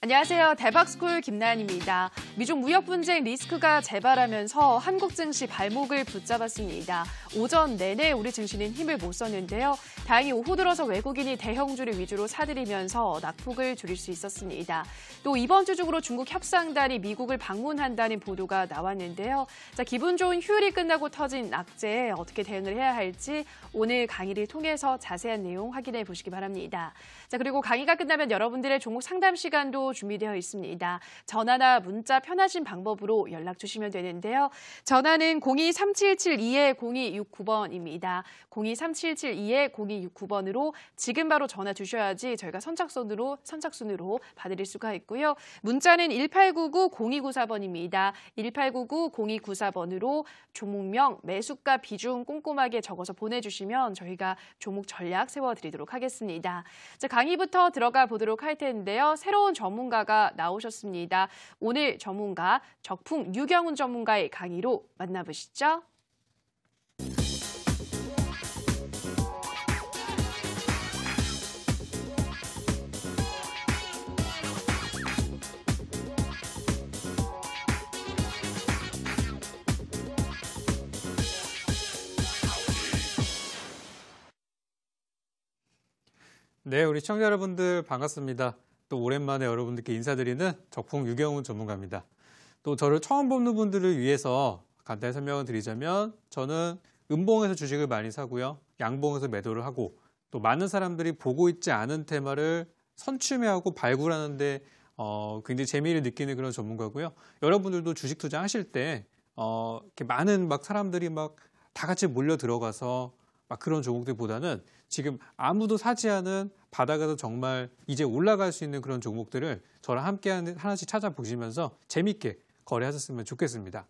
안녕하세요. 대박스쿨 김나연입니다. 미중 무역 분쟁 리스크가 재발하면서 한국 증시 발목을 붙잡았습니다. 오전 내내 우리 증시는 힘을 못 썼는데요. 다행히 오후 들어서 외국인이 대형주를 위주로 사들이면서 낙폭을 줄일 수 있었습니다. 또 이번 주 중으로 중국 협상단이 미국을 방문한다는 보도가 나왔는데요. 자, 기분 좋은 휴일이 끝나고 터진 악재에 어떻게 대응을 해야 할지 오늘 강의를 통해서 자세한 내용 확인해 보시기 바랍니다. 자, 그리고 강의가 끝나면 여러분들의 종목 상담 시간도 준비되어 있습니다. 전화나 문자 편하신 방법으로 연락 주시면 되는데요. 전화는 02-3772-0269번입니다. 02-3772-0269번으로 지금 바로 전화 주셔야지 저희가 선착순으로 받을 수가 있고요. 문자는 1899-0294번입니다. 1899-0294번으로 종목명, 매수가 비중 꼼꼼하게 적어서 보내주시면 저희가 종목 전략 세워드리도록 하겠습니다. 자, 강의부터 들어가 보도록 할 텐데요. 새로운 전문가가 나오셨습니다. 오늘 전문가 적풍 유경훈 전문가의 강의로 만나보시죠. 네, 우리 시청자 여러분들 반갑습니다. 또 오랜만에 여러분들께 인사드리는 적풍 유경훈 전문가입니다. 또 저를 처음 보는 분들을 위해서 간단히 설명을 드리자면 저는 음봉에서 주식을 많이 사고요. 양봉에서 매도를 하고 또 많은 사람들이 보고 있지 않은 테마를 선취매하고 발굴하는데 굉장히 재미를 느끼는 그런 전문가고요. 여러분들도 주식 투자하실 때 이렇게 많은 사람들이 다 같이 몰려 들어가서 그런 종목들보다는 지금 아무도 사지 않은 바닥에서 정말 이제 올라갈 수 있는 그런 종목들을 저랑 함께 하나씩 찾아보시면서 재밌게 거래하셨으면 좋겠습니다.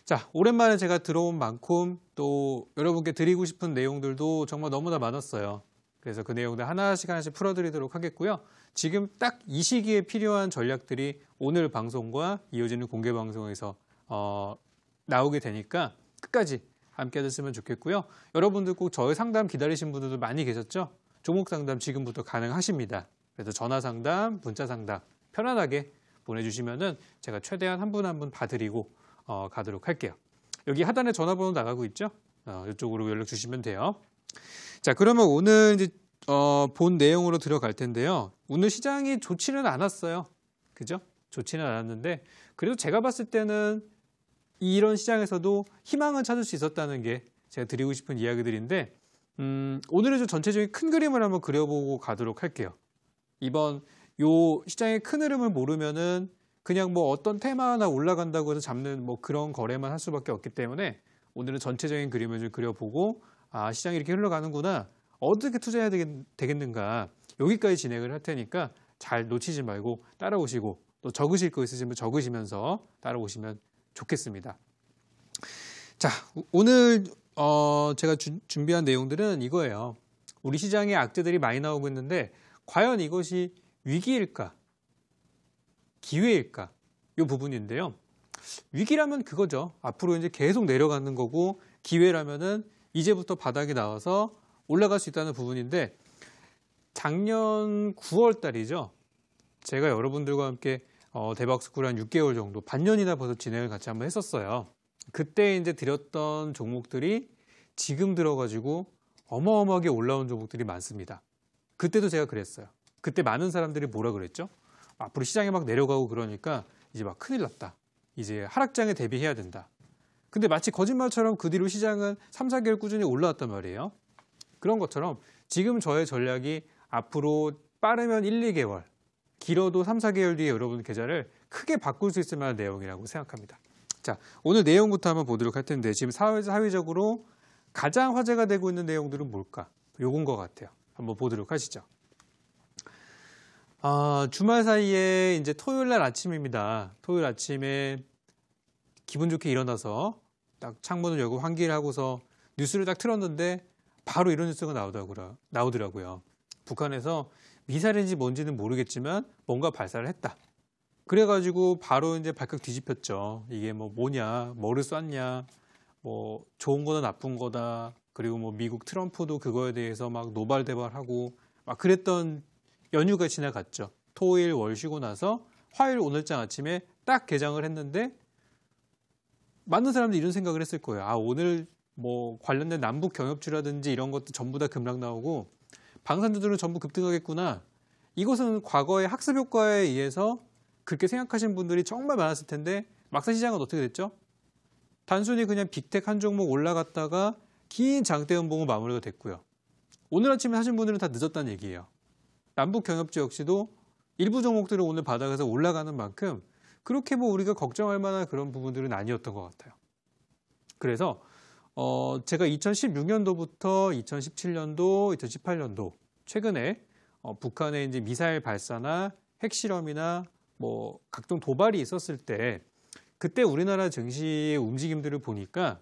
자, 오랜만에 제가 들어온 만큼 또 여러분께 드리고 싶은 내용들도 정말 너무나 많았어요. 그래서 그 내용들 하나씩 풀어드리도록 하겠고요. 지금 딱 이 시기에 필요한 전략들이 오늘 방송과 이어지는 공개 방송에서 나오게 되니까 끝까지 함께 하셨으면 좋겠고요. 여러분들 꼭 저의 상담 기다리신 분들도 많이 계셨죠? 종목 상담 지금부터 가능하십니다. 그래서 전화 상담, 문자 상담 편안하게 보내주시면은 제가 최대한 한 분 한 분 봐드리고 가도록 할게요. 여기 하단에 전화번호 나가고 있죠? 이쪽으로 연락 주시면 돼요. 자, 그러면 오늘 이제 본 내용으로 들어갈 텐데요. 오늘 시장이 좋지는 않았어요. 그죠? 좋지는 않았는데 그래도 제가 봤을 때는 이런 시장에서도 희망을 찾을 수 있었다는 게 제가 드리고 싶은 이야기들인데 오늘은 좀 전체적인 큰 그림을 한번 그려보고 가도록 할게요. 이번 요 시장의 큰 흐름을 모르면은 그냥 어떤 테마 하나 올라간다고 해서 잡는 그런 거래만 할 수밖에 없기 때문에 오늘은 전체적인 그림을 좀 그려보고 시장이 이렇게 흘러가는구나. 어떻게 투자해야 되겠는가. 여기까지 진행을 할 테니까 잘 놓치지 말고 따라오시고 또 적으실 거 있으시면 적으시면서 따라오시면 좋겠습니다. 자, 오늘 제가 준비한 내용들은 이거예요. 우리 시장에 악재들이 많이 나오고 있는데 과연 이것이 위기일까? 기회일까? 이 부분인데요. 위기라면 그거죠. 앞으로 이제 계속 내려가는 거고 기회라면은 이제부터 바닥이 나와서 올라갈 수 있다는 부분인데 작년 9월 달이죠. 제가 여러분들과 함께 대박스쿨 한 6개월 정도, 반년이나 벌써 진행을 같이 한번 했었어요. 그때 이제 드렸던 종목들이 지금 들어가지고 어마어마하게 올라온 종목들이 많습니다. 그때도 제가 그랬어요. 그때 많은 사람들이 뭐라 그랬죠? 앞으로 시장이 내려가고 그러니까 이제 큰일 났다. 이제 하락장에 대비해야 된다. 근데 마치 거짓말처럼 그 뒤로 시장은 3, 4개월 꾸준히 올라왔단 말이에요. 그런 것처럼 지금 저의 전략이 앞으로 빠르면 1, 2개월, 길어도 3, 4개월 뒤에 여러분 계좌를 크게 바꿀 수 있을 만한 내용이라고 생각합니다. 자, 오늘 내용부터 한번 보도록 할 텐데 지금 사회적으로 가장 화제가 되고 있는 내용들은 뭘까? 요건 것 같아요. 한번 보도록 하시죠. 주말 사이에 이제 토요일 날 아침입니다. 토요일 아침에 기분 좋게 일어나서 딱 창문을 열고 환기를 하고서 뉴스를 딱 틀었는데 바로 이런 뉴스가 나오더라고요. 북한에서 미사일인지 뭔지는 모르겠지만 뭔가 발사를 했다. 그래가지고 바로 이제 발칵 뒤집혔죠. 이게 뭐냐, 뭐를 쐈냐, 좋은 거다 나쁜 거다. 그리고 미국 트럼프도 그거에 대해서 노발대발하고 그랬던 연휴가 지나갔죠. 토일 월 쉬고 나서 화요일 오늘장 아침에 딱 개장을 했는데 많은 사람들이 이런 생각을 했을 거예요. 아, 오늘 뭐 관련된 남북 경협주라든지 이런 것도 전부 다 급락 나오고 방산주들은 전부 급등하겠구나. 이것은 과거의 학습 효과에 의해서 그렇게 생각하신 분들이 정말 많았을 텐데 막상 시장은 어떻게 됐죠? 단순히 그냥 빅텍 한 종목 올라갔다가 긴 장대 연봉으로 마무리가 됐고요. 오늘 아침에 하신 분들은 다 늦었다는 얘기예요. 남북 경협주 역시도 일부 종목들은 오늘 바닥에서 올라가는 만큼 그렇게 뭐 우리가 걱정할 만한 그런 부분들은 아니었던 것 같아요. 그래서 제가 2016년도부터 2017년도, 2018년도 최근에 북한의 이제 미사일 발사나 핵실험이나 뭐 각종 도발이 있었을 때 그때 우리나라 증시의 움직임들을 보니까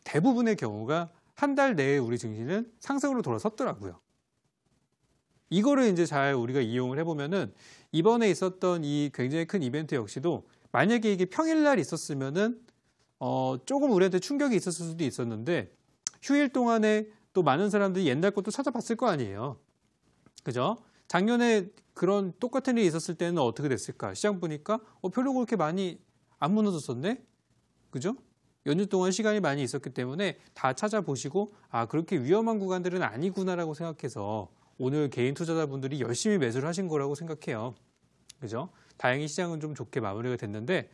대부분의 경우가 한 달 내에 우리 증시는 상승으로 돌아섰더라고요. 이거를 이제 잘 우리가 이용을 해보면은 이번에 있었던 이 굉장히 큰 이벤트 역시도 만약에 이게 평일날 있었으면은 조금 우리한테 충격이 있었을 수도 있었는데 휴일 동안에 또 많은 사람들이 옛날 것도 찾아봤을 거 아니에요. 그죠? 작년에 그런 똑같은 일이 있었을 때는 어떻게 됐을까? 시장 보니까 별로 그렇게 많이 안 무너졌었네? 그죠? 연휴 동안 시간이 많이 있었기 때문에 다 찾아보시고 아, 그렇게 위험한 구간들은 아니구나라고 생각해서 오늘 개인 투자자분들이 열심히 매수를 하신 거라고 생각해요. 그죠? 다행히 시장은 좀 좋게 마무리가 됐는데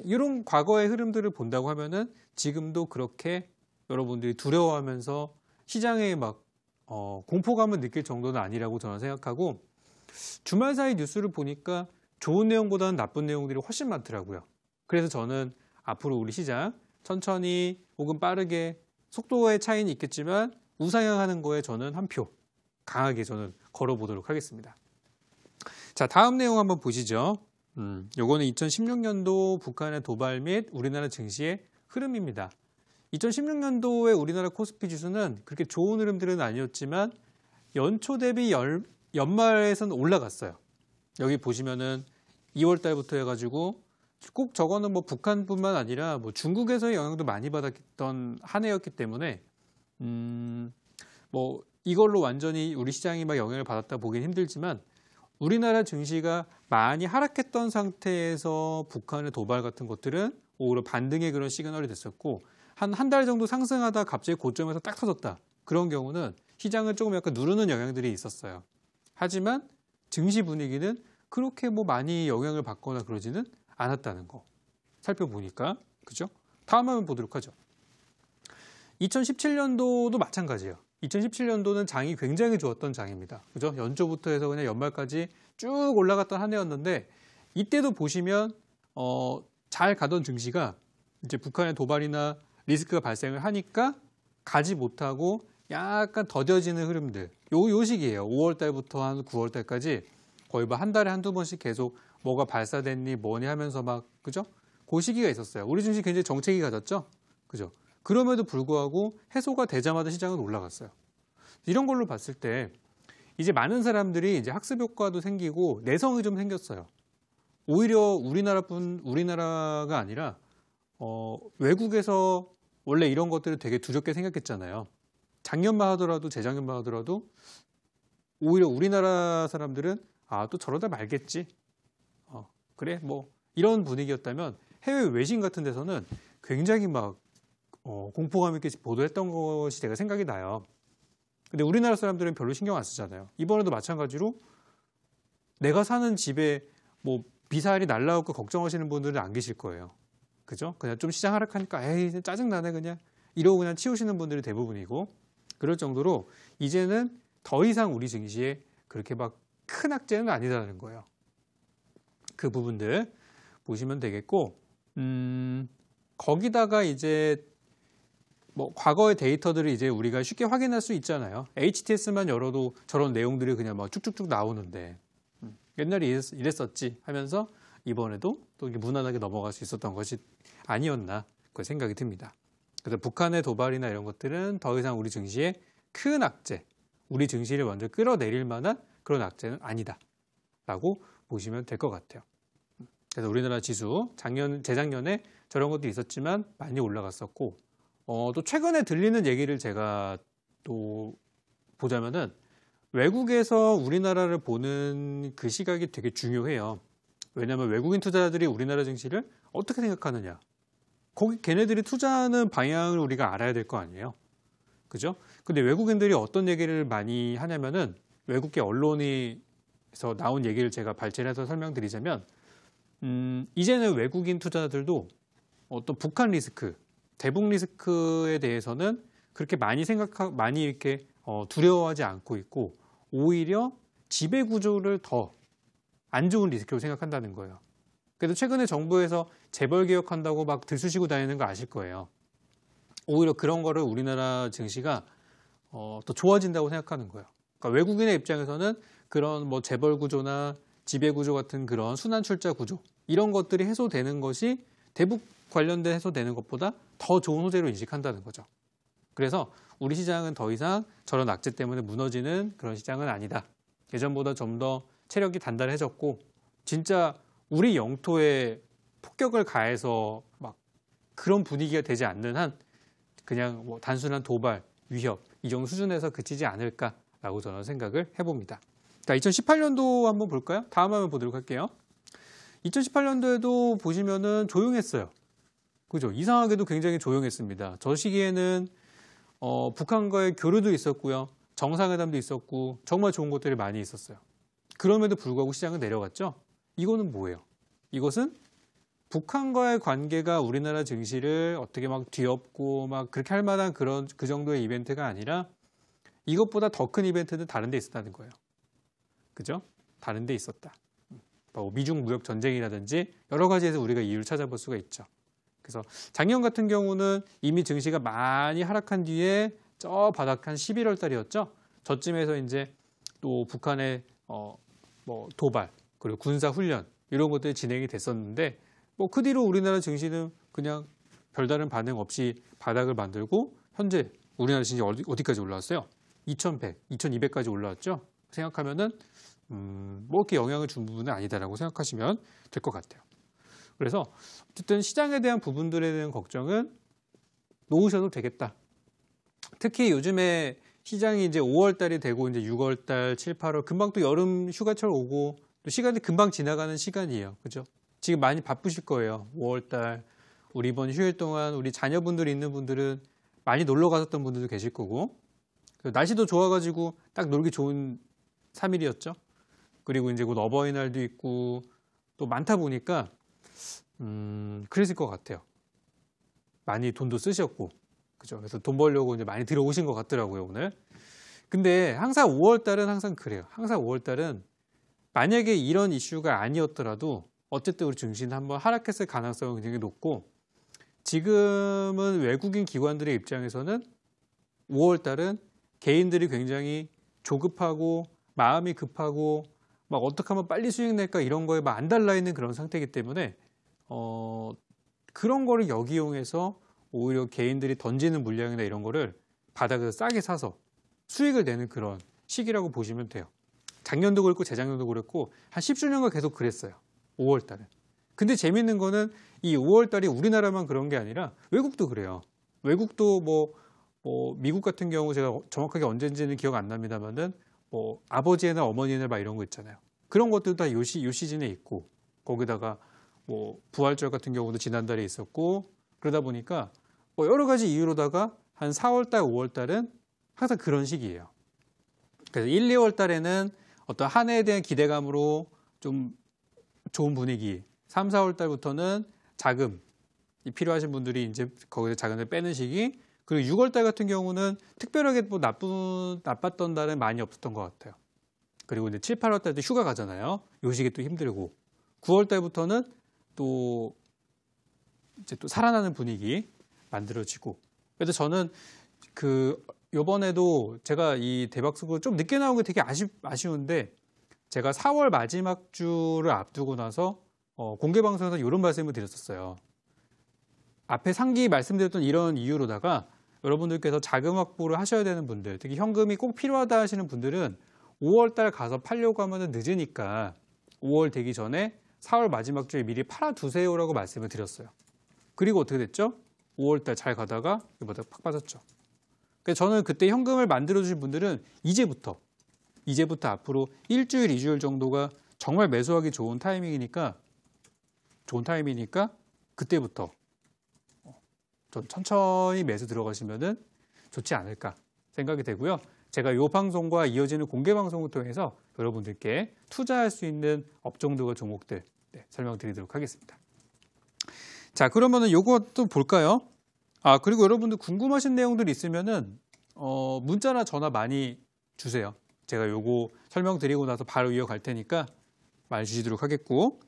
이런 과거의 흐름들을 본다고 하면은 지금도 그렇게 여러분들이 두려워하면서 시장에 막 공포감을 느낄 정도는 아니라고 저는 생각하고 주말 사이 뉴스를 보니까 좋은 내용보다는 나쁜 내용들이 훨씬 많더라고요. 그래서 저는 앞으로 우리 시장 천천히 혹은 빠르게 속도의 차이는 있겠지만 우상향하는 거에 저는 한 표 강하게 저는 걸어보도록 하겠습니다. 자, 다음 내용 한번 보시죠. 요거는 2016년도 북한의 도발 및 우리나라 증시의 흐름입니다. 2016년도에 우리나라 코스피 지수는 그렇게 좋은 흐름들은 아니었지만 연초 대비 연말에서는 올라갔어요. 여기 보시면은 2월 달부터 해가지고 꼭 저거는 뭐 북한뿐만 아니라 뭐 중국에서의 영향도 많이 받았던 한 해였기 때문에 뭐 이걸로 완전히 우리 시장이 막 영향을 받았다 보긴 힘들지만 우리나라 증시가 많이 하락했던 상태에서 북한의 도발 같은 것들은 오히려 반등의 그런 시그널이 됐었고 한 달 정도 상승하다 갑자기 고점에서 딱 터졌다. 그런 경우는 시장을 조금 약간 누르는 영향들이 있었어요. 하지만 증시 분위기는 그렇게 뭐 많이 영향을 받거나 그러지는 않았다는 거 살펴보니까 그죠? 다음 한번 보도록 하죠. 2017년도도 마찬가지예요. 2017년도는 장이 굉장히 좋았던 장입니다. 그죠? 연초부터 해서 그냥 연말까지 쭉 올라갔던 한 해였는데 이때도 보시면 잘 가던 증시가 이제 북한의 도발이나 리스크가 발생을 하니까 가지 못하고 약간 더뎌지는 흐름들. 요 시기예요. 5월 달부터 한 9월 달까지 거의 뭐 한 달에 한두 번씩 계속 뭐가 발사됐니 뭐니 하면서 막 그죠? 그 시기가 있었어요. 우리 증시 굉장히 정체기 가졌죠? 그죠? 그럼에도 불구하고 해소가 되자마자 시장은 올라갔어요. 이런 걸로 봤을 때 이제 많은 사람들이 이제 학습 효과도 생기고 내성이 좀 생겼어요. 오히려 우리나라가 아니라 외국에서 원래 이런 것들을 되게 두렵게 생각했잖아요. 작년만 하더라도 재작년만 하더라도 오히려 우리나라 사람들은 아, 또 저러다 말겠지. 그래 뭐 이런 분위기였다면 해외 외신 같은 데서는 굉장히 막 공포감 있게 보도했던 것이 제가 생각이 나요. 근데 우리나라 사람들은 별로 신경 안 쓰잖아요. 이번에도 마찬가지로 내가 사는 집에 뭐 미사일이 날라올까 걱정하시는 분들은 안 계실 거예요. 그죠? 그냥 좀 시장 하락하니까 에이 짜증나네 그냥 이러고 그냥 치우시는 분들이 대부분이고 그럴 정도로 이제는 더 이상 우리 증시에 그렇게 막 큰 악재는 아니다라는 거예요. 그 부분들 보시면 되겠고 거기다가 이제 뭐 과거의 데이터들을 이제 우리가 쉽게 확인할 수 있잖아요. HTS만 열어도 저런 내용들이 그냥 막 쭉쭉쭉 나오는데 옛날에 이랬었지 하면서 이번에도 또 이게 무난하게 넘어갈 수 있었던 것이 아니었나 그 생각이 듭니다. 그래서 북한의 도발이나 이런 것들은 더 이상 우리 증시에 큰 악재, 우리 증시를 먼저 끌어내릴 만한 그런 악재는 아니다라고 보시면 될 것 같아요. 그래서 우리나라 지수 재작년에 저런 것도 있었지만 많이 올라갔었고 또 최근에 들리는 얘기를 제가 또 보자면은 외국에서 우리나라를 보는 그 시각이 되게 중요해요. 왜냐하면 외국인 투자자들이 우리나라 증시를 어떻게 생각하느냐. 거기 걔네들이 투자하는 방향을 우리가 알아야 될 거 아니에요. 그죠? 근데 외국인들이 어떤 얘기를 많이 하냐면은 외국계 언론에서 나온 얘기를 제가 발췌해서 설명드리자면 이제는 외국인 투자자들도 어떤 북한 리스크, 대북 리스크에 대해서는 그렇게 많이 이렇게 두려워하지 않고 있고 오히려 지배 구조를 더 안 좋은 리스크로 생각한다는 거예요. 그래서 최근에 정부에서 재벌 개혁한다고 막 들쑤시고 다니는 거 아실 거예요. 오히려 그런 거를 우리나라 증시가 더 좋아진다고 생각하는 거예요. 그러니까 외국인의 입장에서는 그런 뭐 재벌 구조나 지배 구조 같은 그런 순환 출자 구조 이런 것들이 해소되는 것이 대북 관련된 해소되는 것보다 더 좋은 호재로 인식한다는 거죠. 그래서 우리 시장은 더 이상 저런 악재 때문에 무너지는 그런 시장은 아니다. 예전보다 좀 더 체력이 단단해졌고 진짜 우리 영토에 폭격을 가해서 막 그런 분위기가 되지 않는 한 그냥 뭐 단순한 도발, 위협 이 정도 수준에서 그치지 않을까라고 저는 생각을 해봅니다. 자, 2018년도 한번 볼까요? 다음 화면 보도록 할게요. 2018년도에도 보시면은 조용했어요. 그죠? 이상하게도 굉장히 조용했습니다. 저 시기에는 북한과의 교류도 있었고요. 정상회담도 있었고 정말 좋은 것들이 많이 있었어요. 그럼에도 불구하고 시장은 내려갔죠. 이거는 뭐예요? 이것은 북한과의 관계가 우리나라 증시를 어떻게 막 뒤엎고 막 그렇게 할 만한 그 정도의 이벤트가 아니라 이것보다 더 큰 이벤트는 다른 데 있었다는 거예요. 그죠? 다른 데 있었다. 미중 무역 전쟁이라든지 여러 가지에서 우리가 이유를 찾아볼 수가 있죠. 그래서 작년 같은 경우는 이미 증시가 많이 하락한 뒤에 저 바닥 한 11월 달이었죠. 저쯤에서 이제 또 북한의 뭐 도발 그리고 군사 훈련 이런 것들이 진행이 됐었는데 뭐 그 뒤로 우리나라 증시는 그냥 별다른 반응 없이 바닥을 만들고 현재 우리나라 증시 어디까지 올라왔어요? 2100, 2200까지 올라왔죠. 생각하면은 뭐 이렇게 영향을 준 부분은 아니다라고 생각하시면 될 것 같아요. 그래서 어쨌든 시장에 대한 부분들에 대한 걱정은 놓으셔도 되겠다. 특히 요즘에 시장이 이제 5월 달이 되고 이제 6월 달, 7, 8월 금방 또 여름 휴가철 오고 또 시간이 금방 지나가는 시간이에요. 그죠? 지금 많이 바쁘실 거예요. 5월 달 우리 이번 휴일 동안 우리 자녀분들 있는 분들은 많이 놀러 가셨던 분들도 계실 거고 날씨도 좋아가지고 딱 놀기 좋은 3일이었죠. 그리고 이제 곧 어버이날도 있고 또 많다 보니까 그랬을 것 같아요. 많이 돈도 쓰셨고 그죠? 그래서 돈 벌려고 이제 많이 들어오신 것 같더라고요, 오늘. 근데 항상 5월 달은 항상 그래요. 항상 5월 달은 만약에 이런 이슈가 아니었더라도 어쨌든 우리 증시는 한번 하락했을 가능성이 굉장히 높고 지금은 외국인 기관들의 입장에서는 5월 달은 개인들이 굉장히 조급하고 마음이 급하고 막 어떻게 하면 빨리 수익 낼까 이런 거에 막 안 달라 있는 그런 상태이기 때문에 그런 거를 역이용해서 오히려 개인들이 던지는 물량이나 이런 거를 바닥에서 싸게 사서 수익을 내는 그런 시기라고 보시면 돼요. 작년도 그랬고 재작년도 그랬고 한 10수년간 계속 그랬어요. 5월 달은. 근데 재밌는 거는 이 5월 달이 우리나라만 그런 게 아니라 외국도 그래요. 외국도 뭐 미국 같은 경우 제가 정확하게 언제인지는 기억 안 납니다만은 뭐 아버지의 날 어머니의 날 막 이런 거 있잖아요. 그런 것들도 다 요 시즌에 있고 거기다가 뭐 부활절 같은 경우도 지난달에 있었고 그러다 보니까 뭐 여러 가지 이유로다가 한 4월 달, 5월 달은 항상 그런 시기예요. 그래서 1, 2월 달에는 어떤 한 해에 대한 기대감으로 좀 좋은 분위기, 3, 4월 달부터는 자금이 필요하신 분들이 이제 거기서 자금을 빼는 시기, 그리고 6월 달 같은 경우는 특별하게 뭐 나빴던 달은 많이 없었던 것 같아요. 그리고 이제 7, 8월 달도 휴가 가잖아요. 요 시기 또 힘들고 9월 달부터는 또 이제 또 살아나는 분위기 만들어지고. 그래서 저는 요번에도 제가 이 대박수고 좀 늦게 나온 게 되게 아쉬운데 제가 4월 마지막 주를 앞두고 나서 공개 방송에서 이런 말씀을 드렸었어요. 앞에 상기 말씀드렸던 이런 이유로다가 여러분들께서 자금 확보를 하셔야 되는 분들, 특히 현금이 꼭 필요하다 하시는 분들은 5월 달 가서 팔려고 하면 늦으니까 5월 되기 전에 4월 마지막 주에 미리 팔아두세요라고 말씀을 드렸어요. 그리고 어떻게 됐죠? 5월 달 잘 가다가 이보다 팍 빠졌죠. 그래서 저는 그때 현금을 만들어주신 분들은 이제부터 이제부터 앞으로 일주일, 2주일 정도가 정말 매수하기 좋은 타이밍이니까 그때부터 좀 천천히 매수 들어가시면은 좋지 않을까 생각이 되고요. 제가 이 방송과 이어지는 공개 방송을 통해서 여러분들께 투자할 수 있는 업종들과 종목들 설명드리도록 하겠습니다. 자, 그러면은 요것도 볼까요? 그리고 여러분들 궁금하신 내용들 있으면은 문자나 전화 많이 주세요. 제가 요거 설명드리고 나서 바로 이어갈 테니까 많이 주시도록 하겠고.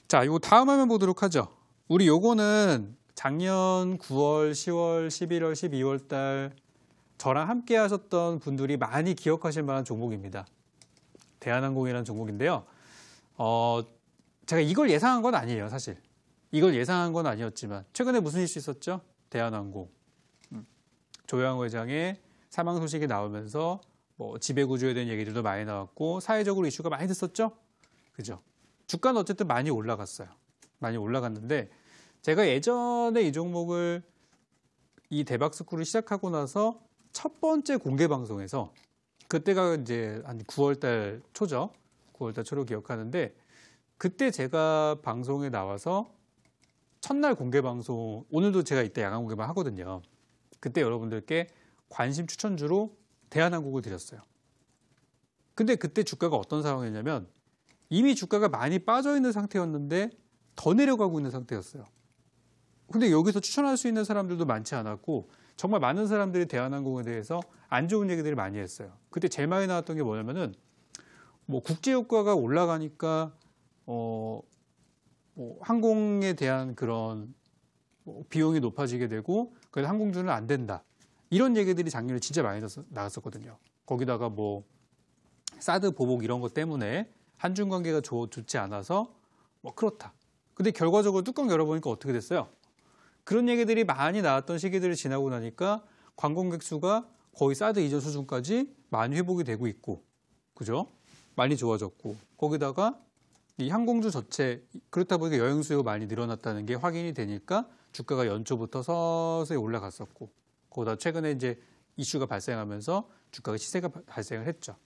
자, 요거 다음 화면 보도록 하죠. 우리 요거는 작년 9월, 10월, 11월, 12월 달 저랑 함께 하셨던 분들이 많이 기억하실 만한 종목입니다. 대한항공이라는 종목인데요. 제가 이걸 예상한 건 아니에요, 사실. 이걸 예상한 건 아니었지만 최근에 무슨 이슈 있었죠? 대한항공. 조양호 회장의 사망 소식이 나오면서 뭐 지배구조에 대한 얘기들도 많이 나왔고 사회적으로 이슈가 많이 됐었죠? 그죠? 주가는 어쨌든 많이 올라갔어요. 많이 올라갔는데 제가 예전에 이 종목을 이 대박스쿨을 시작하고 나서 첫 번째 공개 방송에서 그때가 이제 한 9월달 초죠. 9월달 초로 기억하는데 그때 제가 방송에 나와서 첫날 공개 방송, 오늘도 제가 이때 야간 공개만 하거든요. 그때 여러분들께 관심 추천주로 대한항공을 드렸어요. 근데 그때 주가가 어떤 상황이었냐면 이미 주가가 많이 빠져 있는 상태였는데 더 내려가고 있는 상태였어요. 근데 여기서 추천할 수 있는 사람들도 많지 않았고 정말 많은 사람들이 대한항공에 대해서 안 좋은 얘기들을 많이 했어요. 그때 제일 많이 나왔던 게 뭐냐면은 뭐 국제유가가 올라가니까 뭐 항공에 대한 그런 비용이 높아지게 되고 그래서 항공주는 안 된다. 이런 얘기들이 작년에 진짜 많이 나왔었거든요. 거기다가 뭐 사드 보복 이런 것 때문에 한중 관계가 좋지 않아서 뭐 그렇다. 근데 결과적으로 뚜껑 열어보니까 어떻게 됐어요? 그런 얘기들이 많이 나왔던 시기들을 지나고 나니까 관광객 수가 거의 사드 이전 수준까지 많이 회복이 되고 있고, 그죠? 많이 좋아졌고, 거기다가 이 항공주 자체, 그렇다 보니까 여행 수요가 많이 늘어났다는 게 확인이 되니까 주가가 연초부터 서서히 올라갔었고, 거기다 최근에 이제 이슈가 발생하면서 주가가 시세가 발생을 했죠.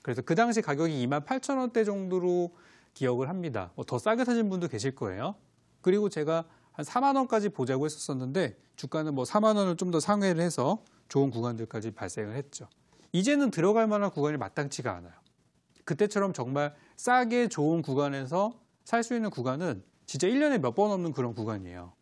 그래서 그 당시 가격이 28,000원대 정도로 기억을 합니다. 더 싸게 사신 분도 계실 거예요. 그리고 제가 한 4만 원까지 보자고 했었는데 주가는 뭐 4만 원을 좀 더 상회를 해서 좋은 구간들까지 발생을 했죠. 이제는 들어갈 만한 구간이 마땅치가 않아요. 그때처럼 정말 싸게 좋은 구간에서 살 수 있는 구간은 진짜 1년에 몇 번 없는 그런 구간이에요.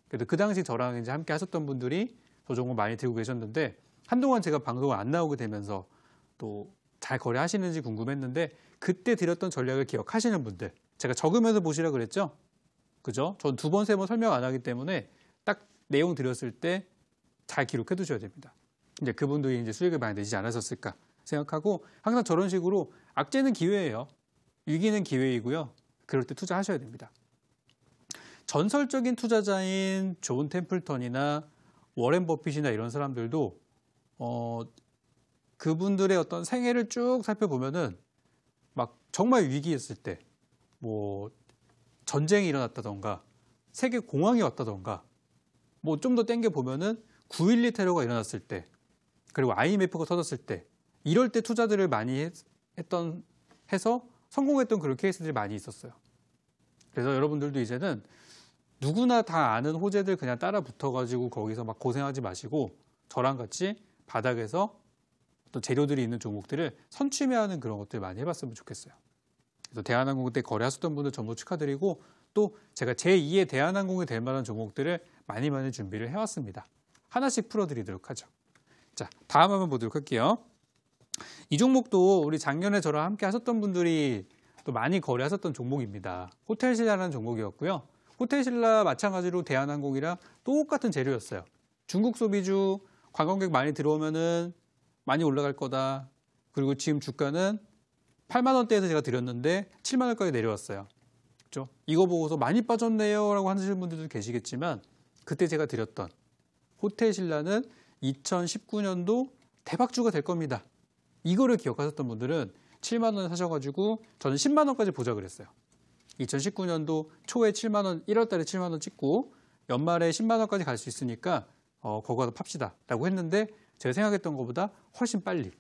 그래도 그 당시 저랑 이제 함께 하셨던 분들이 저 종목 많이 들고 계셨는데 한동안 제가 방송을 안 나오게 되면서 또 잘 거래하시는지 궁금했는데 그때 드렸던 전략을 기억하시는 분들, 제가 적으면서 보시라 그랬죠? 그죠? 전 2번, 3번 설명 안 하기 때문에 딱 내용 드렸을 때 잘 기록해 두셔야 됩니다. 이제 그분들이 이제 수익을 많이 내지 않았었을까 생각하고 항상 저런 식으로 악재는 기회예요. 위기는 기회이고요. 그럴 때 투자하셔야 됩니다. 전설적인 투자자인 존 템플턴이나 워렌 버핏이나 이런 사람들도 그분들의 어떤 생애를 쭉 살펴보면은 막 정말 위기였을 때 뭐 전쟁이 일어났다던가 세계 공황이 왔다던가 뭐 좀 더 땡겨 보면은 9.12 테러가 일어났을 때 그리고 IMF가 터졌을 때 이럴 때 투자들을 많이 해서 성공했던 그런 케이스들이 많이 있었어요. 그래서 여러분들도 이제는 누구나 다 아는 호재들 그냥 따라 붙어가지고 거기서 막 고생하지 마시고 저랑 같이 바닥에서 어떤 재료들이 있는 종목들을 선취매하는 그런 것들 많이 해봤으면 좋겠어요. 그래서 대한항공 때 거래하셨던 분들 전부 축하드리고 또 제가 제2의 대한항공이 될 만한 종목들을 많이 준비를 해왔습니다. 하나씩 풀어드리도록 하죠. 자, 다음 한번 보도록 할게요. 이 종목도 우리 작년에 저랑 함께 하셨던 분들이 또 많이 거래하셨던 종목입니다. 호텔신라라는 종목이었고요. 호텔신라 마찬가지로 대한항공이랑 똑같은 재료였어요. 중국 소비주 관광객 많이 들어오면은 많이 올라갈 거다. 그리고 지금 주가는 8만 원대에서 제가 드렸는데 7만 원까지 내려왔어요. 그렇죠? 이거 보고서 많이 빠졌네요 라고 하시는 분들도 계시겠지만 그때 제가 드렸던 호텔신라는 2019년도 대박주가 될 겁니다. 이거를 기억하셨던 분들은 7만 원에 사셔가지고 저는 10만 원까지 보자 그랬어요. 2019년도 초에 7만 원, 1월 달에 7만 원 찍고 연말에 10만 원까지 갈 수 있으니까 거기 가서 팝시다 라고 했는데 제가 생각했던 것보다 훨씬 빨리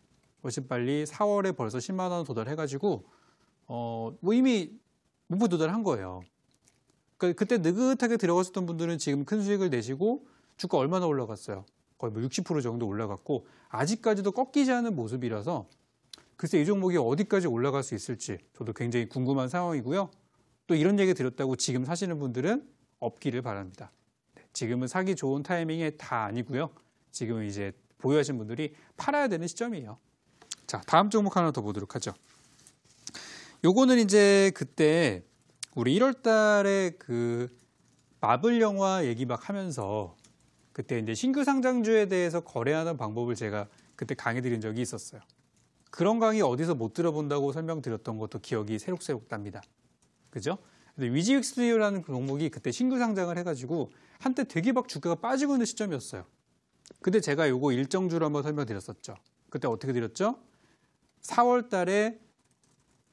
훨씬 빨리 4월에 벌써 10만 원 도달해가지고 뭐 이미 목표 도달한 거예요. 그러니까 그때 느긋하게 들어갔었던 분들은 지금 큰 수익을 내시고 주가 얼마나 올라갔어요? 거의 뭐 60% 정도 올라갔고 아직까지도 꺾이지 않은 모습이라서 글쎄 이 종목이 어디까지 올라갈 수 있을지 저도 굉장히 궁금한 상황이고요. 또 이런 얘기 드렸다고 지금 사시는 분들은 없기를 바랍니다. 지금은 사기 좋은 타이밍이 다 아니고요. 지금은 이제 보유하신 분들이 팔아야 되는 시점이에요. 자, 다음 종목 하나 더 보도록 하죠. 요거는 이제 그때 우리 1월 달에 그 마블 영화 얘기 막 하면서 그때 이제 신규 상장주에 대해서 거래하는 방법을 제가 그때 강의 드린 적이 있었어요. 그런 강의 어디서 못 들어본다고 설명드렸던 것도 기억이 새록새록 납니다. 그죠? 근데 위지윅 스튜디오라는 종목이 그때 신규 상장을 해가지고 한때 되게 막 주가가 빠지고 있는 시점이었어요. 근데 제가 요거 일정주로 한번 설명드렸었죠. 그때 어떻게 드렸죠? 4월 달에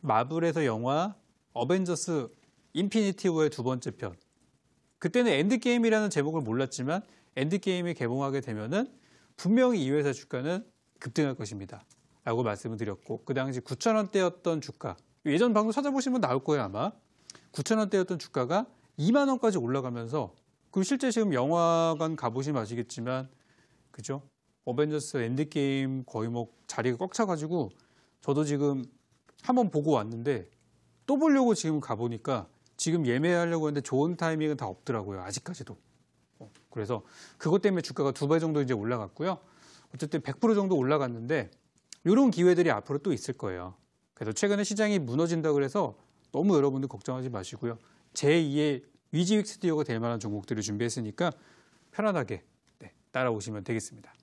마블에서 영화 어벤져스 인피니티 워의 두 번째 편. 그때는 엔드게임이라는 제목을 몰랐지만 엔드게임이 개봉하게 되면은 분명히 이 회사 주가는 급등할 것입니다. 라고 말씀을 드렸고 그 당시 9,000원대였던 주가 예전 방송 찾아보시면 나올 거예요 아마 9,000원대였던 주가가 2만 원까지 올라가면서 그리고 실제 지금 영화관 가보시면 아시겠지만 그죠? 어벤져스 엔드게임 거의 뭐 자리가 꽉 차가지고 저도 지금 한번 보고 왔는데 또 보려고 지금 가보니까 지금 예매하려고 했는데 좋은 타이밍은 다 없더라고요. 아직까지도. 그래서 그것 때문에 주가가 2배 정도 이제 올라갔고요. 어쨌든 100% 정도 올라갔는데 이런 기회들이 앞으로 또 있을 거예요. 그래서 최근에 시장이 무너진다고 해서 너무 여러분들 걱정하지 마시고요. 제2의 위지윅 스튜디오가 될 만한 종목들을 준비했으니까 편안하게 따라오시면 되겠습니다.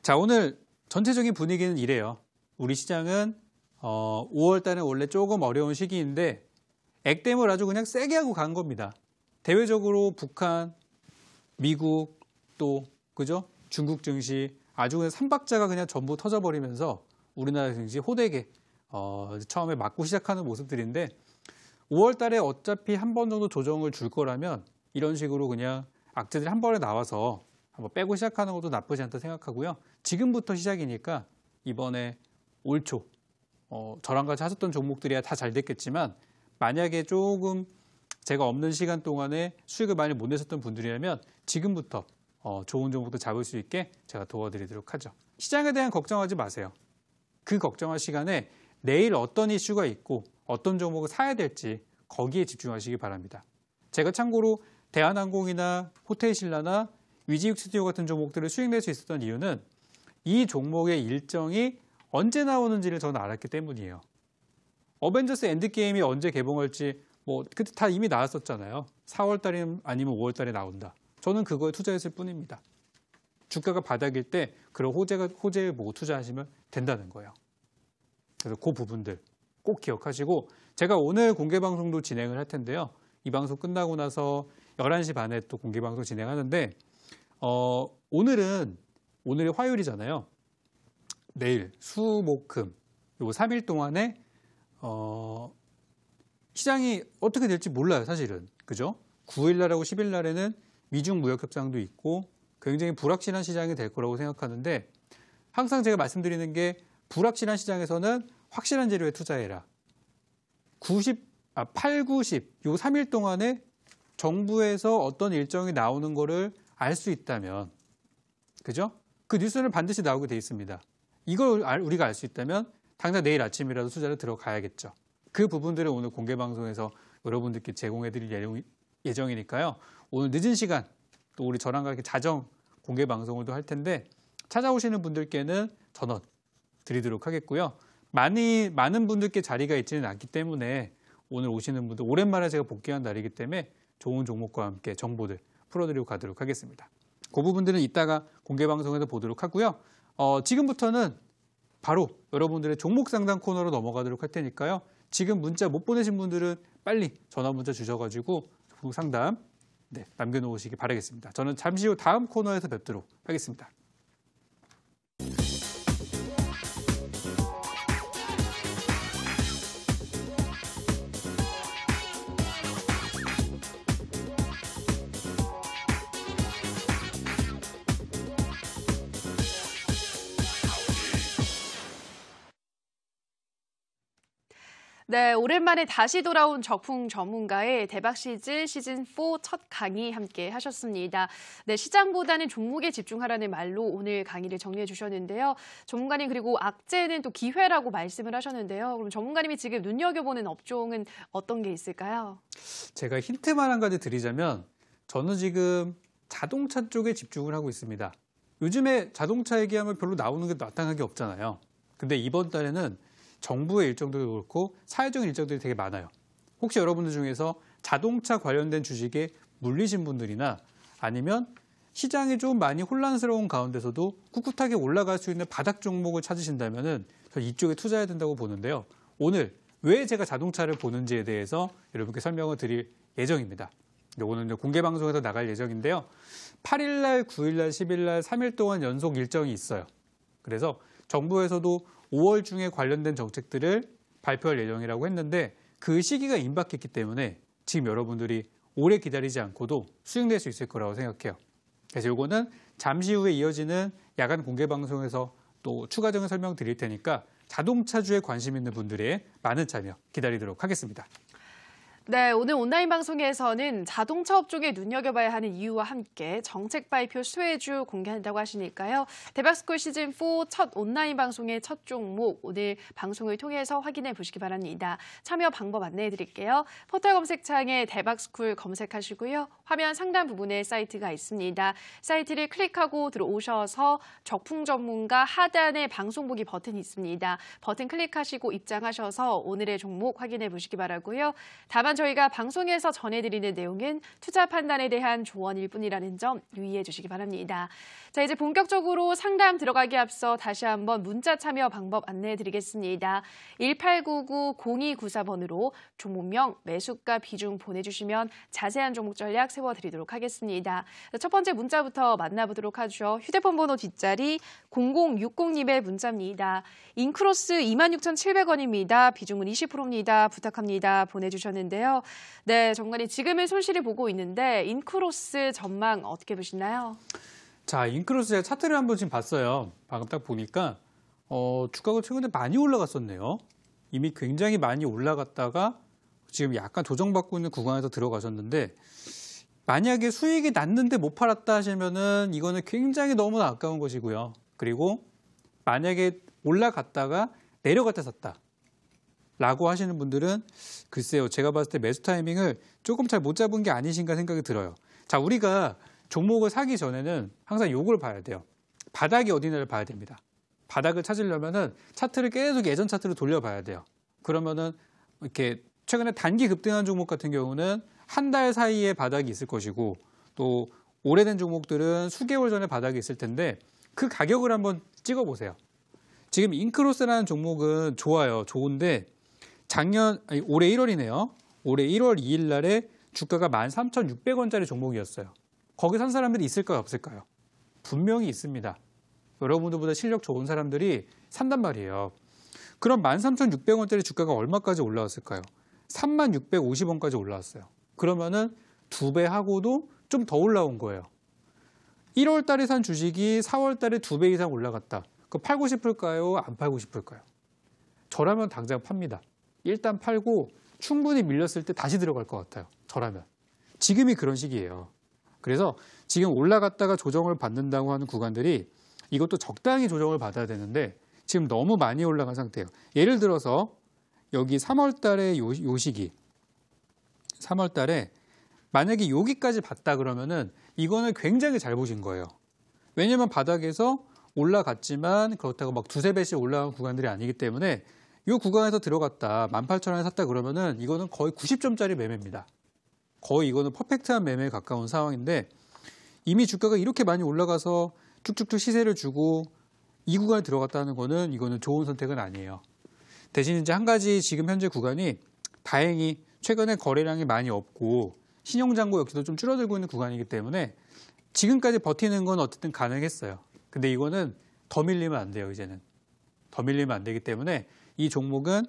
자, 오늘 전체적인 분위기는 이래요. 우리 시장은 5월 달은 원래 조금 어려운 시기인데 액땜을 아주 그냥 세게 하고 간 겁니다. 대외적으로 북한, 미국 또 그죠? 중국 증시 아주 그냥 삼박자가 그냥 전부 터져버리면서 우리나라 증시 호되게 처음에 맞고 시작하는 모습들인데 5월 달에 어차피 한 번 정도 조정을 줄 거라면 이런 식으로 그냥 악재들이 한 번에 나와서 한번 빼고 시작하는 것도 나쁘지 않다 생각하고요. 지금부터 시작이니까 이번에 올 초 저랑 같이 하셨던 종목들이야 다 잘 됐겠지만 만약에 조금 제가 없는 시간 동안에 수익을 많이 못 내셨던 분들이라면 지금부터 좋은 종목도 잡을 수 있게 제가 도와드리도록 하죠. 시장에 대한 걱정하지 마세요. 그 걱정할 시간에 내일 어떤 이슈가 있고 어떤 종목을 사야 될지 거기에 집중하시기 바랍니다. 제가 참고로 대한항공이나 호텔신라나 위지윅 스튜디오 같은 종목들을 수익 낼 수 있었던 이유는 이 종목의 일정이 언제 나오는지를 저는 알았기 때문이에요. 어벤져스 엔드게임이 언제 개봉할지 그때 다 이미 나왔었잖아요. 4월 달에 아니면 5월 달에 나온다. 저는 그거에 투자했을 뿐입니다. 주가가 바닥일 때 그런 호재를 보고 투자하시면 된다는 거예요. 그래서 그 부분들 꼭 기억하시고 제가 오늘 공개방송도 진행을 할 텐데요. 이 방송 끝나고 나서 11시 반에 또 공개방송 진행하는데 오늘이 화요일이잖아요. 내일 수, 목, 금 요 3일 동안에 시장이 어떻게 될지 몰라요. 사실은. 그죠? 9일 날하고 10일 날에는 미중 무역 협상도 있고 굉장히 불확실한 시장이 될 거라고 생각하는데 항상 제가 말씀드리는 게 불확실한 시장에서는 확실한 재료에 투자해라. 8, 90, 요 3일 동안에 정부에서 어떤 일정이 나오는 거를 알 수 있다면, 그죠? 그 뉴스는 반드시 나오게 돼 있습니다. 이걸 우리가 알 수 있다면 당장 내일 아침이라도 투자를 들어가야겠죠. 그 부분들을 오늘 공개방송에서 여러분들께 제공해드릴 예정이니까요. 오늘 늦은 시간 또 우리 저랑 같이 자정 공개방송을 또 할 텐데 찾아오시는 분들께는 전원 드리도록 하겠고요. 많은 분들께 자리가 있지는 않기 때문에 오늘 오시는 분들 오랜만에 제가 복귀한 날이기 때문에 좋은 종목과 함께 정보들 풀어드리고 가도록 하겠습니다. 그 부분들은 이따가 공개방송에서 보도록 하고요. 지금부터는 바로 여러분들의 종목 상담 코너로 넘어가도록 할 테니까요. 지금 문자 못 보내신 분들은 빨리 전화 문자 주셔가지고 종목 상담 남겨놓으시기 바라겠습니다. 저는 잠시 후 다음 코너에서 뵙도록 하겠습니다. 네, 오랜만에 다시 돌아온 적풍 전문가의 대박 시즌 4 첫 강의 함께 하셨습니다. 네, 시장보다는 종목에 집중하라는 말로 오늘 강의를 정리해 주셨는데요. 전문가님 그리고 악재는 또 기회라고 말씀을 하셨는데요. 그럼 전문가님이 지금 눈여겨보는 업종은 어떤 게 있을까요? 제가 힌트만 한 가지 드리자면 저는 지금 자동차 쪽에 집중을 하고 있습니다. 요즘에 자동차 얘기하면 별로 나오는 게 마땅한 게 없잖아요. 근데 이번 달에는 정부의 일정들도 그렇고 사회적인 일정들이 되게 많아요. 혹시 여러분들 중에서 자동차 관련된 주식에 물리신 분들이나 아니면 시장이 좀 많이 혼란스러운 가운데서도 꿋꿋하게 올라갈 수 있는 바닥 종목을 찾으신다면 이쪽에 투자해야 된다고 보는데요. 오늘 왜 제가 자동차를 보는지에 대해서 여러분께 설명을 드릴 예정입니다. 오늘 공개 방송에서 나갈 예정인데요. 8일 날, 9일 날, 10일 날 3일 동안 연속 일정이 있어요. 그래서 정부에서도 5월 중에 관련된 정책들을 발표할 예정이라고 했는데 그 시기가 임박했기 때문에 지금 여러분들이 오래 기다리지 않고도 수익낼 수 있을 거라고 생각해요. 그래서 이거는 잠시 후에 이어지는 야간 공개 방송에서 또 추가적인 설명 드릴 테니까 자동차주에 관심 있는 분들의 많은 참여 기다리도록 하겠습니다. 네, 오늘 온라인 방송에서는 자동차 업종에 눈여겨봐야 하는 이유와 함께 정책 발표 수혜주 공개한다고 하시니까요. 대박스쿨 시즌 4 첫 온라인 방송의 첫 종목 오늘 방송을 통해서 확인해 보시기 바랍니다. 참여 방법 안내해 드릴게요. 포털 검색창에 대박스쿨 검색하시고요. 화면 상단 부분에 사이트가 있습니다. 사이트를 클릭하고 들어오셔서 적풍 전문가 하단에 방송 보기 버튼이 있습니다. 버튼 클릭하시고 입장하셔서 오늘의 종목 확인해 보시기 바라고요. 다만 저희가 방송에서 전해드리는 내용은 투자 판단에 대한 조언일 뿐이라는 점 유의해 주시기 바랍니다. 자, 이제 본격적으로 상담 들어가기 앞서 다시 한번 문자 참여 방법 안내해 드리겠습니다. 1899-0294번으로 종목명, 매수가 비중 보내주시면 자세한 종목 전략 세워드리도록 하겠습니다. 첫 번째 문자부터 만나보도록 하죠. 휴대폰 번호 뒷자리 0060님의 문자입니다. 인크로스 26,700원입니다. 비중은 20%입니다. 부탁합니다. 보내주셨는데요. 네, 정관이 지금은 손실을 보고 있는데 인크로스 전망 어떻게 보시나요? 자, 인크로스 제가 차트를 한번 지금 봤어요. 방금 딱 보니까 주가가 최근에 많이 올라갔었네요. 이미 굉장히 많이 올라갔다가 지금 약간 조정받고 있는 구간에서 들어가셨는데 만약에 수익이 났는데 못 팔았다 하시면은 이거는 굉장히 너무나 아까운 것이고요. 그리고 만약에 올라갔다가 내려갈 때 샀다 라고 하시는 분들은 글쎄요, 제가 봤을 때 매수 타이밍을 조금 잘 못 잡은 게 아니신가 생각이 들어요. 자, 우리가 종목을 사기 전에는 항상 요걸 봐야 돼요. 바닥이 어디냐를 봐야 됩니다. 바닥을 찾으려면은 차트를 계속 예전 차트로 돌려봐야 돼요. 그러면은 이렇게 최근에 단기 급등한 종목 같은 경우는 한 달 사이에 바닥이 있을 것이고 또 오래된 종목들은 수개월 전에 바닥이 있을 텐데 그 가격을 한번 찍어보세요. 지금 인크로스라는 종목은 좋아요. 좋은데 올해 1월이네요. 올해 1월 2일 날에 주가가 13,600원짜리 종목이었어요. 거기 산 사람들이 있을까요? 없을까요? 분명히 있습니다. 여러분들보다 실력 좋은 사람들이 산단 말이에요. 그럼 13,600원짜리 주가가 얼마까지 올라왔을까요? 3650원까지 올라왔어요. 그러면은 2배 하고도 좀 더 올라온 거예요. 1월 달에 산 주식이 4월 달에 2배 이상 올라갔다. 그거 팔고 싶을까요? 안 팔고 싶을까요? 저라면 당장 팝니다. 일단 팔고 충분히 밀렸을 때 다시 들어갈 것 같아요. 저라면. 지금이 그런 시기예요. 그래서 지금 올라갔다가 조정을 받는다고 하는 구간들이 이것도 적당히 조정을 받아야 되는데 지금 너무 많이 올라간 상태예요. 예를 들어서 여기 3월 달에 요 시기 3월 달에 만약에 여기까지 봤다 그러면은 이거는 굉장히 잘 보신 거예요. 왜냐면 바닥에서 올라갔지만 그렇다고 막 두세 배씩 올라간 구간들이 아니기 때문에 이 구간에서 들어갔다 18,000원에 샀다 그러면은 이거는 거의 90점짜리 매매입니다. 거의 이거는 퍼펙트한 매매에 가까운 상황인데 이미 주가가 이렇게 많이 올라가서 쭉쭉쭉 시세를 주고 이 구간에 들어갔다는 거는 이거는 좋은 선택은 아니에요. 대신 이제 한 가지 지금 현재 구간이 다행히 최근에 거래량이 많이 없고 신용잔고 역시도 좀 줄어들고 있는 구간이기 때문에 지금까지 버티는 건 어쨌든 가능했어요. 근데 이거는 더 밀리면 안 돼요, 이제는. 더 밀리면 안 되기 때문에 이 종목은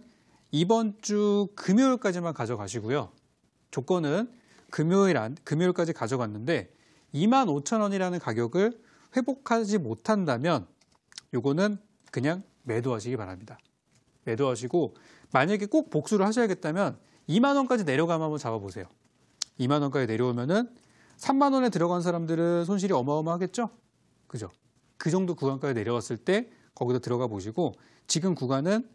이번 주 금요일까지만 가져가시고요. 조건은 금요일까지 가져갔는데 25,000원이라는 가격을 회복하지 못한다면 요거는 그냥 매도하시기 바랍니다. 매도하시고 만약에 꼭 복수를 하셔야겠다면 2만 원까지 내려가면 한번 잡아보세요. 2만 원까지 내려오면은 3만 원에 들어간 사람들은 손실이 어마어마하겠죠? 그죠? 그 정도 구간까지 내려왔을 때 거기서 들어가 보시고 지금 구간은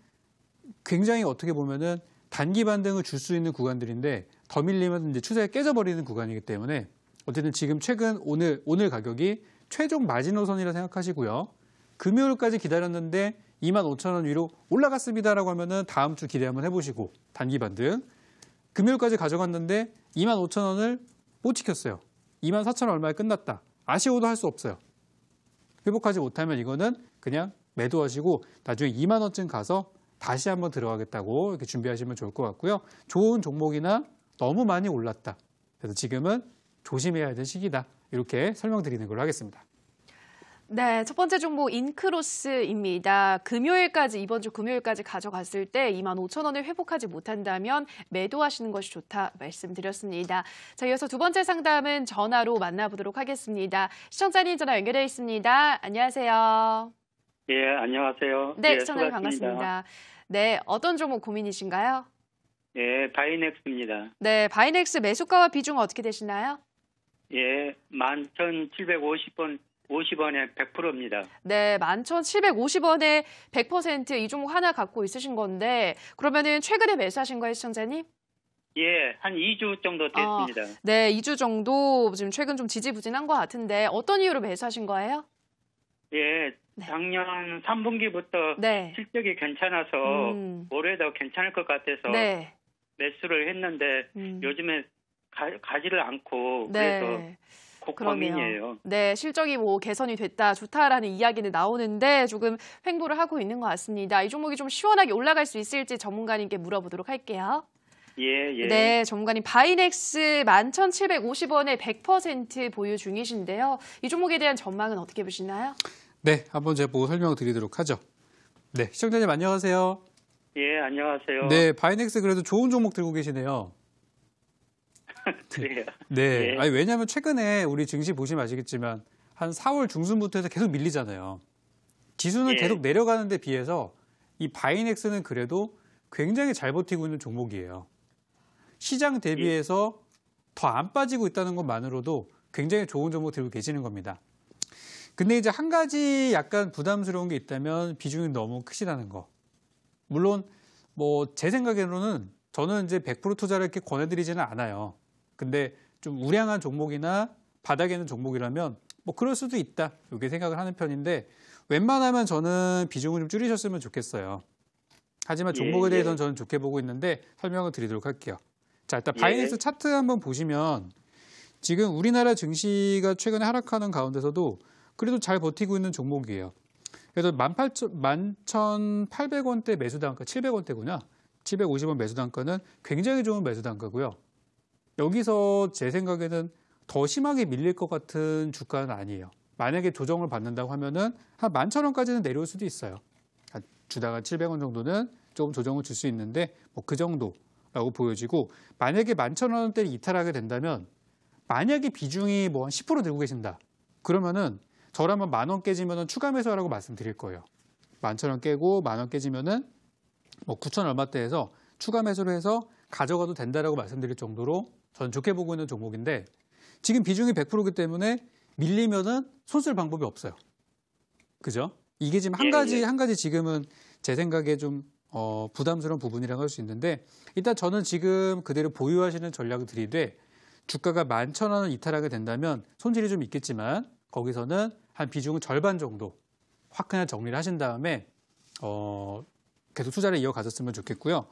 굉장히 어떻게 보면은 단기 반등을 줄 수 있는 구간들인데 더 밀리면 이제 추세가 깨져버리는 구간이기 때문에 어쨌든 지금 최근 오늘 가격이 최종 마지노선이라 생각하시고요. 금요일까지 기다렸는데 25,000원 위로 올라갔습니다라고 하면은 다음 주 기대 한번 해보시고 단기 반등. 금요일까지 가져갔는데 25,000원을 못 지켰어요. 24,000원 얼마에 끝났다. 아쉬워도 할 수 없어요. 회복하지 못하면 이거는 그냥 매도하시고 나중에 2만 원쯤 가서 다시 한번 들어가겠다고 이렇게 준비하시면 좋을 것 같고요. 좋은 종목이나 너무 많이 올랐다. 그래서 지금은 조심해야 될 시기다. 이렇게 설명드리는 걸로 하겠습니다. 네, 첫 번째 종목 인크로스입니다. 이번 주 금요일까지 가져갔을 때 25,000원을 회복하지 못한다면 매도하시는 것이 좋다 말씀드렸습니다. 자, 이어서 두 번째 상담은 전화로 만나보도록 하겠습니다. 시청자님 전화 연결되어 있습니다. 안녕하세요. 예, 안녕하세요. 네, 예, 시청자님 반갑습니다. 네, 어떤 종목 고민이신가요? 예, 바이넥스입니다. 네, 바이넥스 매수가와 비중은 어떻게 되시나요? 예, 11,750원, 50원에 100%입니다. 네, 11,750원에 100% 이 종목 하나 갖고 있으신 건데 그러면은 최근에 매수하신 거예요, 시청자님? 예, 한 2주 정도 됐습니다. 네, 2주 정도 지금 최근 좀 지지부진한 것 같은데 어떤 이유로 매수하신 거예요? 예, 네. 작년 3분기부터 네. 실적이 괜찮아서 올해도 괜찮을 것 같아서 네. 매수를 했는데 요즘에 가지를 않고 네. 그래서 그러네요. 고민이에요. 네, 실적이 뭐 개선이 됐다, 좋다라는 이야기는 나오는데 조금 횡보를 하고 있는 것 같습니다. 이 종목이 좀 시원하게 올라갈 수 있을지 전문가님께 물어보도록 할게요. 예, 예. 네, 전문가님 바이넥스 11,750원에 100% 보유 중이신데요. 이 종목에 대한 전망은 어떻게 보시나요? 네, 한번 제가 보고 설명드리도록 하죠. 네, 시청자님 안녕하세요. 예, 안녕하세요. 네, 바이넥스 그래도 좋은 종목 들고 계시네요. 그래요. 네, 예. 아니 왜냐하면 최근에 우리 증시 보시면 아시겠지만 한 4월 중순부터 해서 계속 밀리잖아요. 지수는 예. 계속 내려가는 데 비해서 이 바이넥스는 그래도 굉장히 잘 버티고 있는 종목이에요. 시장 대비해서 더 안 빠지고 있다는 것만으로도 굉장히 좋은 종목 들고 계시는 겁니다. 근데 이제 한 가지 약간 부담스러운 게 있다면 비중이 너무 크시다는 거. 물론 뭐 제 생각으로는 저는 이제 100% 투자를 이렇게 권해드리지는 않아요. 근데 좀 우량한 종목이나 바닥에 있는 종목이라면 뭐 그럴 수도 있다. 이렇게 생각을 하는 편인데 웬만하면 저는 비중을 좀 줄이셨으면 좋겠어요. 하지만 종목에 대해서는 저는 좋게 보고 있는데 설명을 드리도록 할게요. 자, 일단 바이넥스 차트 한번 보시면 지금 우리나라 증시가 최근에 하락하는 가운데서도 그래도 잘 버티고 있는 종목이에요. 그래서 11,800원대 매수 단가, 700원대구나. 750원 매수 단가는 굉장히 좋은 매수 단가고요. 여기서 제 생각에는 더 심하게 밀릴 것 같은 주가는 아니에요. 만약에 조정을 받는다고 하면은 한 11,000원까지는 내려올 수도 있어요. 주다가 700원 정도는 조금 조정을 줄 수 있는데 뭐 그 정도라고 보여지고 만약에 11,000원대를 이탈하게 된다면 만약에 비중이 뭐 한 10% 들고 계신다. 그러면은 저라면 10,000원 깨지면은 추가 매수하라고 말씀드릴 거예요. 11,000원 깨고 10,000원 깨지면은 뭐 9,000 얼마대에서 추가 매수를 해서 가져가도 된다라고 말씀드릴 정도로 저는 좋게 보고 있는 종목인데 지금 비중이 100%이기 때문에 밀리면은 손쓸 방법이 없어요. 그죠? 이게 지금 한 가지 지금은 제 생각에 좀 부담스러운 부분이라고 할 수 있는데 일단 저는 지금 그대로 보유하시는 전략을 드리되 주가가 11,000원을 이탈하게 된다면 손실이 좀 있겠지만 거기서는 한 비중은 절반 정도 확 그냥 정리를 하신 다음에 계속 투자를 이어가셨으면 좋겠고요.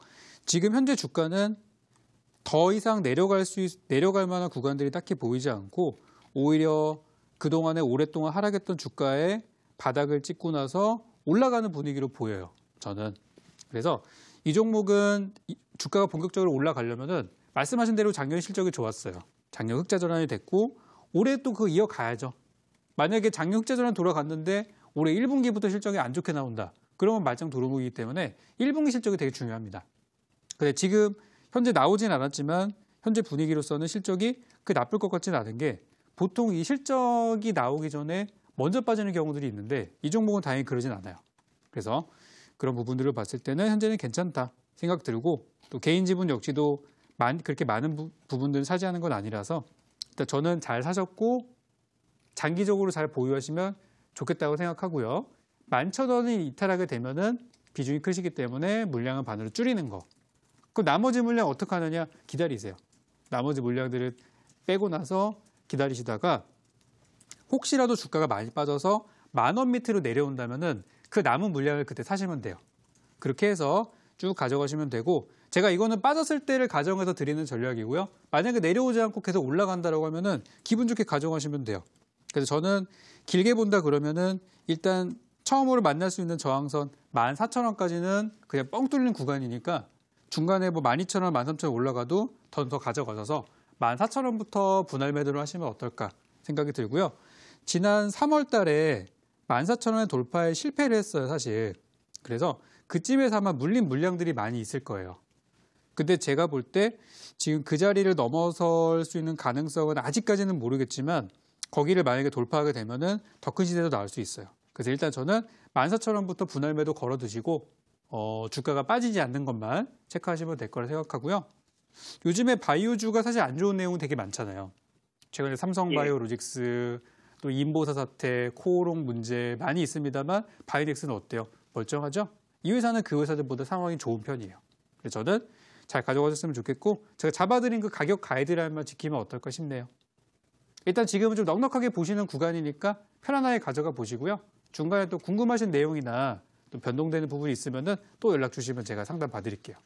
지금 현재 주가는 더 이상 내려갈 만한 구간들이 딱히 보이지 않고 오히려 그동안에 오랫동안 하락했던 주가에 바닥을 찍고 나서 올라가는 분위기로 보여요. 저는. 그래서 이 종목은 주가가 본격적으로 올라가려면은 말씀하신 대로 작년 실적이 좋았어요. 작년 흑자 전환이 됐고 올해 또 그거 이어가야죠. 만약에 작년 흑자 전환 돌아갔는데 올해 1분기부터 실적이 안 좋게 나온다. 그러면 말짱 도루묵이기 때문에 1분기 실적이 되게 중요합니다. 근데 지금 현재 나오진 않았지만 현재 분위기로서는 실적이 그렇게 나쁠 것 같지는 않은 게 보통 이 실적이 나오기 전에 먼저 빠지는 경우들이 있는데 이 종목은 다행히 그러진 않아요. 그래서 그런 부분들을 봤을 때는 현재는 괜찮다 생각 들고 또 개인 지분 역시도 그렇게 많은 부분들을 차지하는 건 아니라서 일단 저는 잘 사셨고 장기적으로 잘 보유하시면 좋겠다고 생각하고요. 11,000원이 이탈하게 되면은 비중이 크시기 때문에 물량은 반으로 줄이는 거. 그 나머지 물량 어떻게 하느냐? 기다리세요. 나머지 물량들을 빼고 나서 기다리시다가 혹시라도 주가가 많이 빠져서 10,000원 밑으로 내려온다면은 그 남은 물량을 그때 사시면 돼요. 그렇게 해서 쭉 가져가시면 되고 제가 이거는 빠졌을 때를 가정해서 드리는 전략이고요. 만약에 내려오지 않고 계속 올라간다라고 하면은 기분 좋게 가져가시면 돼요. 그래서 저는 길게 본다 그러면은 일단 처음으로 만날 수 있는 저항선 14,000원까지는 그냥 뻥 뚫린 구간이니까 중간에 뭐 12,000원, 13,000원 올라가도 더 가져가셔서 14,000원부터 분할 매도를 하시면 어떨까 생각이 들고요. 지난 3월 달에 14,000원의 돌파에 실패를 했어요, 사실. 그래서 그쯤에서 아마 물린 물량들이 많이 있을 거예요. 근데 제가 볼 때 지금 그 자리를 넘어설 수 있는 가능성은 아직까지는 모르겠지만 거기를 만약에 돌파하게 되면은 더 큰 시세도 나올 수 있어요. 그래서 일단 저는 14,000원부터 분할 매도 걸어 두시고 주가가 빠지지 않는 것만 체크하시면 될 거라 생각하고요. 요즘에 바이오주가 사실 안 좋은 내용 되게 많잖아요. 최근에 삼성바이오로직스 또 인보사 사태, 코오롱 문제 많이 있습니다만 바이오닉스는 어때요? 멀쩡하죠? 이 회사는 그 회사들보다 상황이 좋은 편이에요. 그래서 저는 잘 가져가셨으면 좋겠고 제가 잡아드린 그 가격 가이드라인만 지키면 어떨까 싶네요. 일단 지금은 좀 넉넉하게 보시는 구간이니까 편안하게 가져가 보시고요. 중간에 또 궁금하신 내용이나 또 변동되는 부분이 있으면은 또 연락 주시면 제가 상담 봐드릴게요.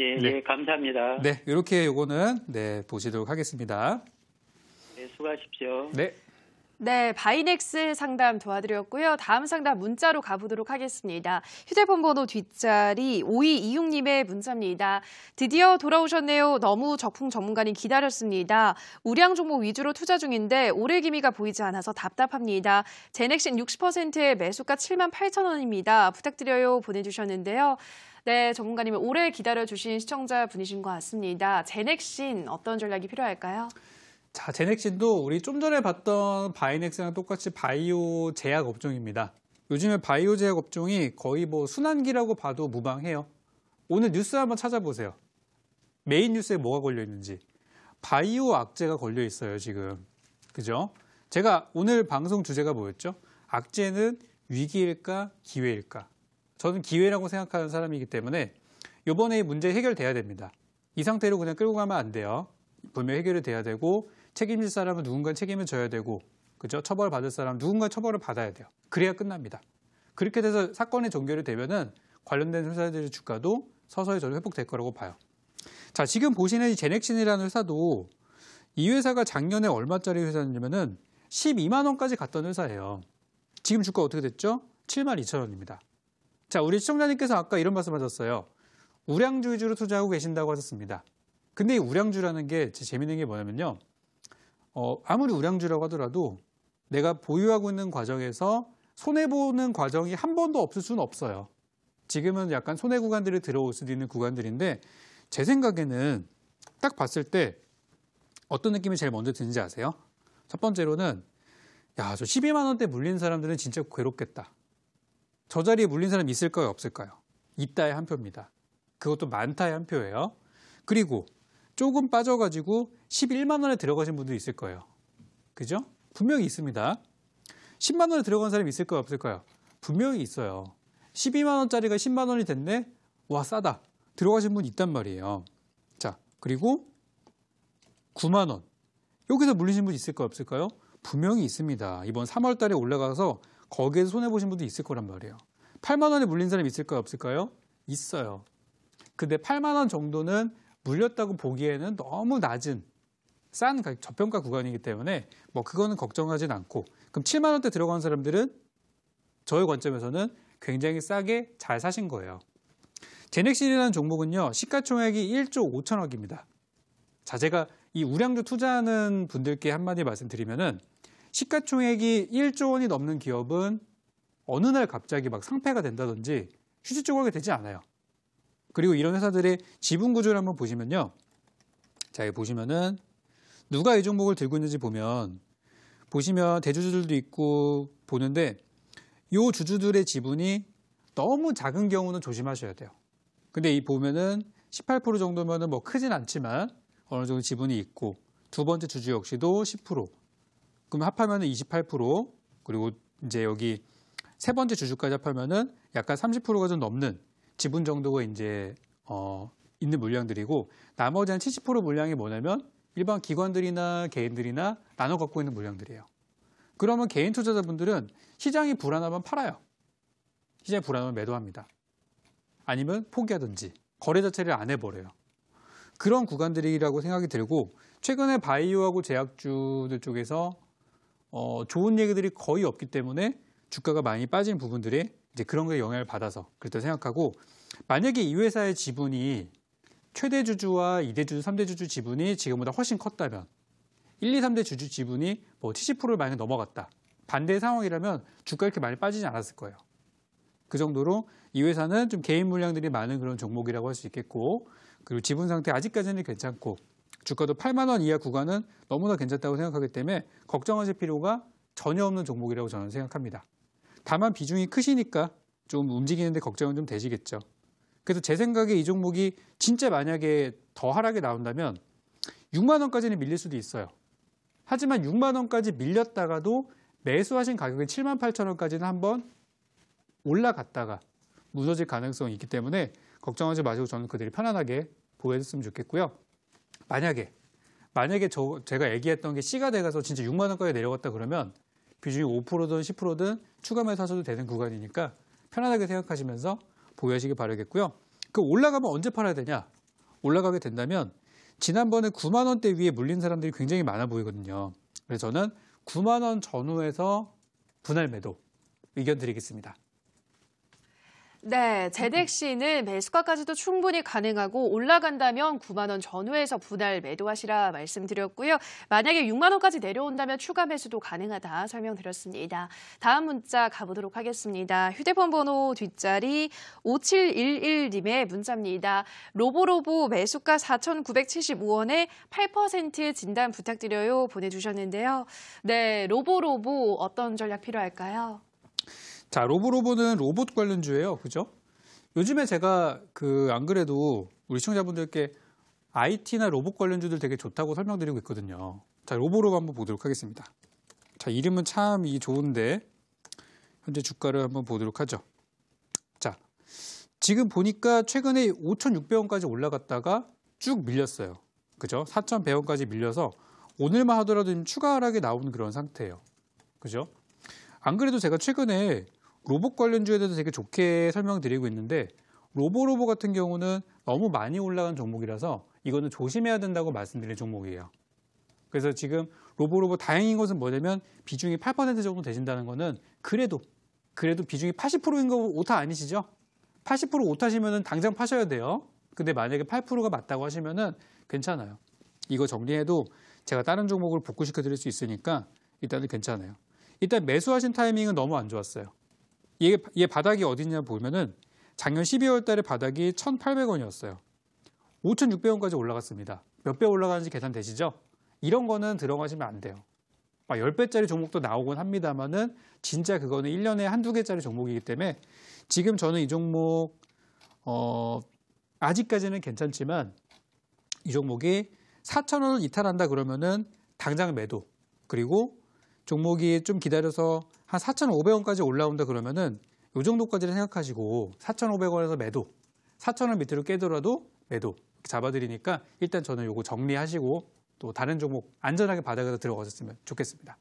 예, 네. 예, 감사합니다. 네, 이렇게 요거는 보시도록 하겠습니다. 네, 수고하십시오. 네. 네, 바이넥스 상담 도와드렸고요. 다음 상담 문자로 가보도록 하겠습니다. 휴대폰 번호 뒷자리 5226님의 문자입니다. 드디어 돌아오셨네요. 너무 적풍 전문가님 기다렸습니다. 우량 종목 위주로 투자 중인데 오를 기미가 보이지 않아서 답답합니다. 제넥신 60%의 매수가 78,000원입니다. 부탁드려요 보내주셨는데요. 네, 전문가님은 오래 기다려주신 시청자분이신 것 같습니다. 제넥신 어떤 전략이 필요할까요? 자, 제넥신도 우리 좀 전에 봤던 바이넥스랑 똑같이 바이오 제약 업종입니다. 요즘에 바이오 제약 업종이 거의 뭐 순환기라고 봐도 무방해요. 오늘 뉴스 한번 찾아보세요. 메인 뉴스에 뭐가 걸려 있는지. 바이오 악재가 걸려 있어요, 지금. 그죠? 제가 오늘 방송 주제가 뭐였죠? 악재는 위기일까, 기회일까? 저는 기회라고 생각하는 사람이기 때문에 이번에 이 문제 해결돼야 됩니다. 이 상태로 그냥 끌고 가면 안 돼요. 분명히 해결이 돼야 되고 책임질 사람은 누군가 책임을 져야 되고 그죠? 처벌받을 사람 누군가 처벌을 받아야 돼요. 그래야 끝납니다. 그렇게 돼서 사건이 종결이 되면은 관련된 회사들의 주가도 서서히 저는 회복될 거라고 봐요. 자, 지금 보시는 이 제넥신이라는 회사도 이 회사가 작년에 얼마짜리 회사냐면은 12만 원까지 갔던 회사예요. 지금 주가 어떻게 됐죠? 72,000원입니다. 자, 우리 시청자님께서 아까 이런 말씀 하셨어요. 우량주 위주로 투자하고 계신다고 하셨습니다. 근데 이 우량주라는 게 재밌는 게 뭐냐면요. 아무리 우량주라고 하더라도 내가 보유하고 있는 과정에서 손해보는 과정이 한 번도 없을 수는 없어요. 지금은 약간 손해 구간들이 들어올 수도 있는 구간들인데 제 생각에는 딱 봤을 때 어떤 느낌이 제일 먼저 드는지 아세요? 첫 번째로는 야, 저 12만 원대 물린 사람들은 진짜 괴롭겠다. 저 자리에 물린 사람 있을까요? 없을까요? 있다의 한 표입니다. 그것도 많다의 한 표예요. 그리고 조금 빠져가지고 11만 원에 들어가신 분도 있을 거예요. 그죠? 분명히 있습니다. 10만 원에 들어간 사람이 있을까요? 없을까요? 분명히 있어요. 12만 원짜리가 10만 원이 됐네? 와, 싸다. 들어가신 분 있단 말이에요. 자, 그리고 9만 원. 여기서 물리신 분 있을까요? 없을까요? 분명히 있습니다. 이번 3월 달에 올라가서 거기에서 손해보신 분도 있을 거란 말이에요. 8만 원에 물린 사람이 있을까요? 없을까요? 있어요. 근데 8만 원 정도는 물렸다고 보기에는 너무 낮은 싼 저평가 구간이기 때문에 뭐 그거는 걱정하진 않고 그럼 7만 원대 들어간 사람들은 저의 관점에서는 굉장히 싸게 잘 사신 거예요. 제넥신이라는 종목은요. 시가총액이 1조 5천억입니다. 자, 제가 이 우량주 투자하는 분들께 한마디 말씀드리면은 시가총액이 1조 원이 넘는 기업은 어느 날 갑자기 막 상폐가 된다든지 휴지조각이 되지 않아요. 그리고 이런 회사들의 지분 구조를 한번 보시면요. 자, 여기 보시면은 누가 이 종목을 들고 있는지 보시면 대주주들도 있고 보는데 이 주주들의 지분이 너무 작은 경우는 조심하셔야 돼요. 근데 이 보면은 18% 정도면은 뭐 크진 않지만 어느 정도 지분이 있고 두 번째 주주 역시도 10%. 그럼 합하면은 28%. 그리고 이제 여기 세 번째 주주까지 합하면은 약간 30%가 좀 넘는 지분 정도가 이제 있는 물량들이고 나머지 한 70% 물량이 뭐냐면 일반 기관들이나 개인들이나 나눠 갖고 있는 물량들이에요. 그러면 개인 투자자분들은 시장이 불안하면 팔아요. 시장이 불안하면 매도합니다. 아니면 포기하든지 거래 자체를 안 해버려요. 그런 구간들이라고 생각이 들고 최근에 바이오하고 제약주들 쪽에서 좋은 얘기들이 거의 없기 때문에 주가가 많이 빠진 부분들이 이제 그런 거에 영향을 받아서 그렇다고 생각하고 만약에 이 회사의 지분이 최대 주주와 2대 주주, 3대 주주 지분이 지금보다 훨씬 컸다면 1, 2, 3대 주주 지분이 뭐 70%를 만약에 넘어갔다. 반대의 상황이라면 주가 이렇게 많이 빠지지 않았을 거예요. 그 정도로 이 회사는 좀 개인 물량들이 많은 그런 종목이라고 할 수 있겠고 그리고 지분 상태 아직까지는 괜찮고 주가도 8만 원 이하 구간은 너무나 괜찮다고 생각하기 때문에 걱정하실 필요가 전혀 없는 종목이라고 저는 생각합니다. 다만 비중이 크시니까 좀 움직이는데 걱정은 좀 되시겠죠. 그래서 제 생각에 이 종목이 진짜 만약에 더 하락이 나온다면 6만 원까지는 밀릴 수도 있어요. 하지만 6만 원까지 밀렸다가도 매수하신 가격이 7만 8천 원까지는 한번 올라갔다가 무너질 가능성이 있기 때문에 걱정하지 마시고 저는 그들이 편안하게 보여줬으면 좋겠고요. 만약에 제가 얘기했던 게 C가 돼가서 진짜 6만 원까지 내려갔다 그러면 비중이 5%든 10%든 추가 매수하셔도 되는 구간이니까 편안하게 생각하시면서 보유하시기 바라겠고요. 그 올라가면 언제 팔아야 되냐? 올라가게 된다면 지난번에 9만 원대 위에 물린 사람들이 굉장히 많아 보이거든요. 그래서 저는 9만 원 전후에서 분할 매도 의견 드리겠습니다. 네, 제덱시는 매수가까지도 충분히 가능하고 올라간다면 9만 원 전후에서 분할 매도하시라 말씀드렸고요. 만약에 6만 원까지 내려온다면 추가 매수도 가능하다 설명드렸습니다. 다음 문자 가보도록 하겠습니다. 휴대폰 번호 뒷자리 5711님의 문자입니다. 로보로보 매수가 4,975원에 8% 진단 부탁드려요 보내주셨는데요. 네, 로보로보 어떤 전략 필요할까요? 자, 로보로보는 로봇 관련주예요. 그죠? 요즘에 제가 안 그래도 우리 시청자분들께 IT나 로봇 관련주들 되게 좋다고 설명드리고 있거든요. 자, 로보로보 한번 보도록 하겠습니다. 자, 이름은 참 좋은데 현재 주가를 한번 보도록 하죠. 자, 지금 보니까 최근에 5,600원까지 올라갔다가 쭉 밀렸어요. 그죠? 4,100원까지 밀려서 오늘만 하더라도 좀 추가 하락이 나오는 그런 상태예요. 그죠? 안 그래도 제가 최근에 로봇 관련주에 대해서 되게 좋게 설명드리고 있는데 로보로보 같은 경우는 너무 많이 올라간 종목이라서 이거는 조심해야 된다고 말씀드린 종목이에요. 그래서 지금 로보로보 다행인 것은 뭐냐면 비중이 8% 정도 되신다는 거는 그래도 비중이 80%인 거 오타 아니시죠? 80% 오타시면은 당장 파셔야 돼요. 근데 만약에 8%가 맞다고 하시면은 괜찮아요. 이거 정리해도 제가 다른 종목을 복구시켜 드릴 수 있으니까 일단은 괜찮아요. 일단 매수하신 타이밍은 너무 안 좋았어요. 얘 바닥이 어디냐 보면은 작년 12월 달에 바닥이 1,800원이었어요. 5,600원까지 올라갔습니다. 몇 배 올라가는지 계산되시죠? 이런 거는 들어가시면 안 돼요. 막 10배짜리 종목도 나오곤 합니다만은 진짜 그거는 1년에 한두 개짜리 종목이기 때문에 지금 저는 이 종목 아직까지는 괜찮지만 이 종목이 4,000원을 이탈한다 그러면은 당장 매도. 그리고 종목이 좀 기다려서 한 4,500원까지 올라온다 그러면은 이 정도까지를 생각하시고 4,500원에서 매도, 4,000원 밑으로 깨더라도 매도 잡아드리니까 일단 저는 이거 정리하시고 또 다른 종목 안전하게 바닥에서 들어가셨으면 좋겠습니다.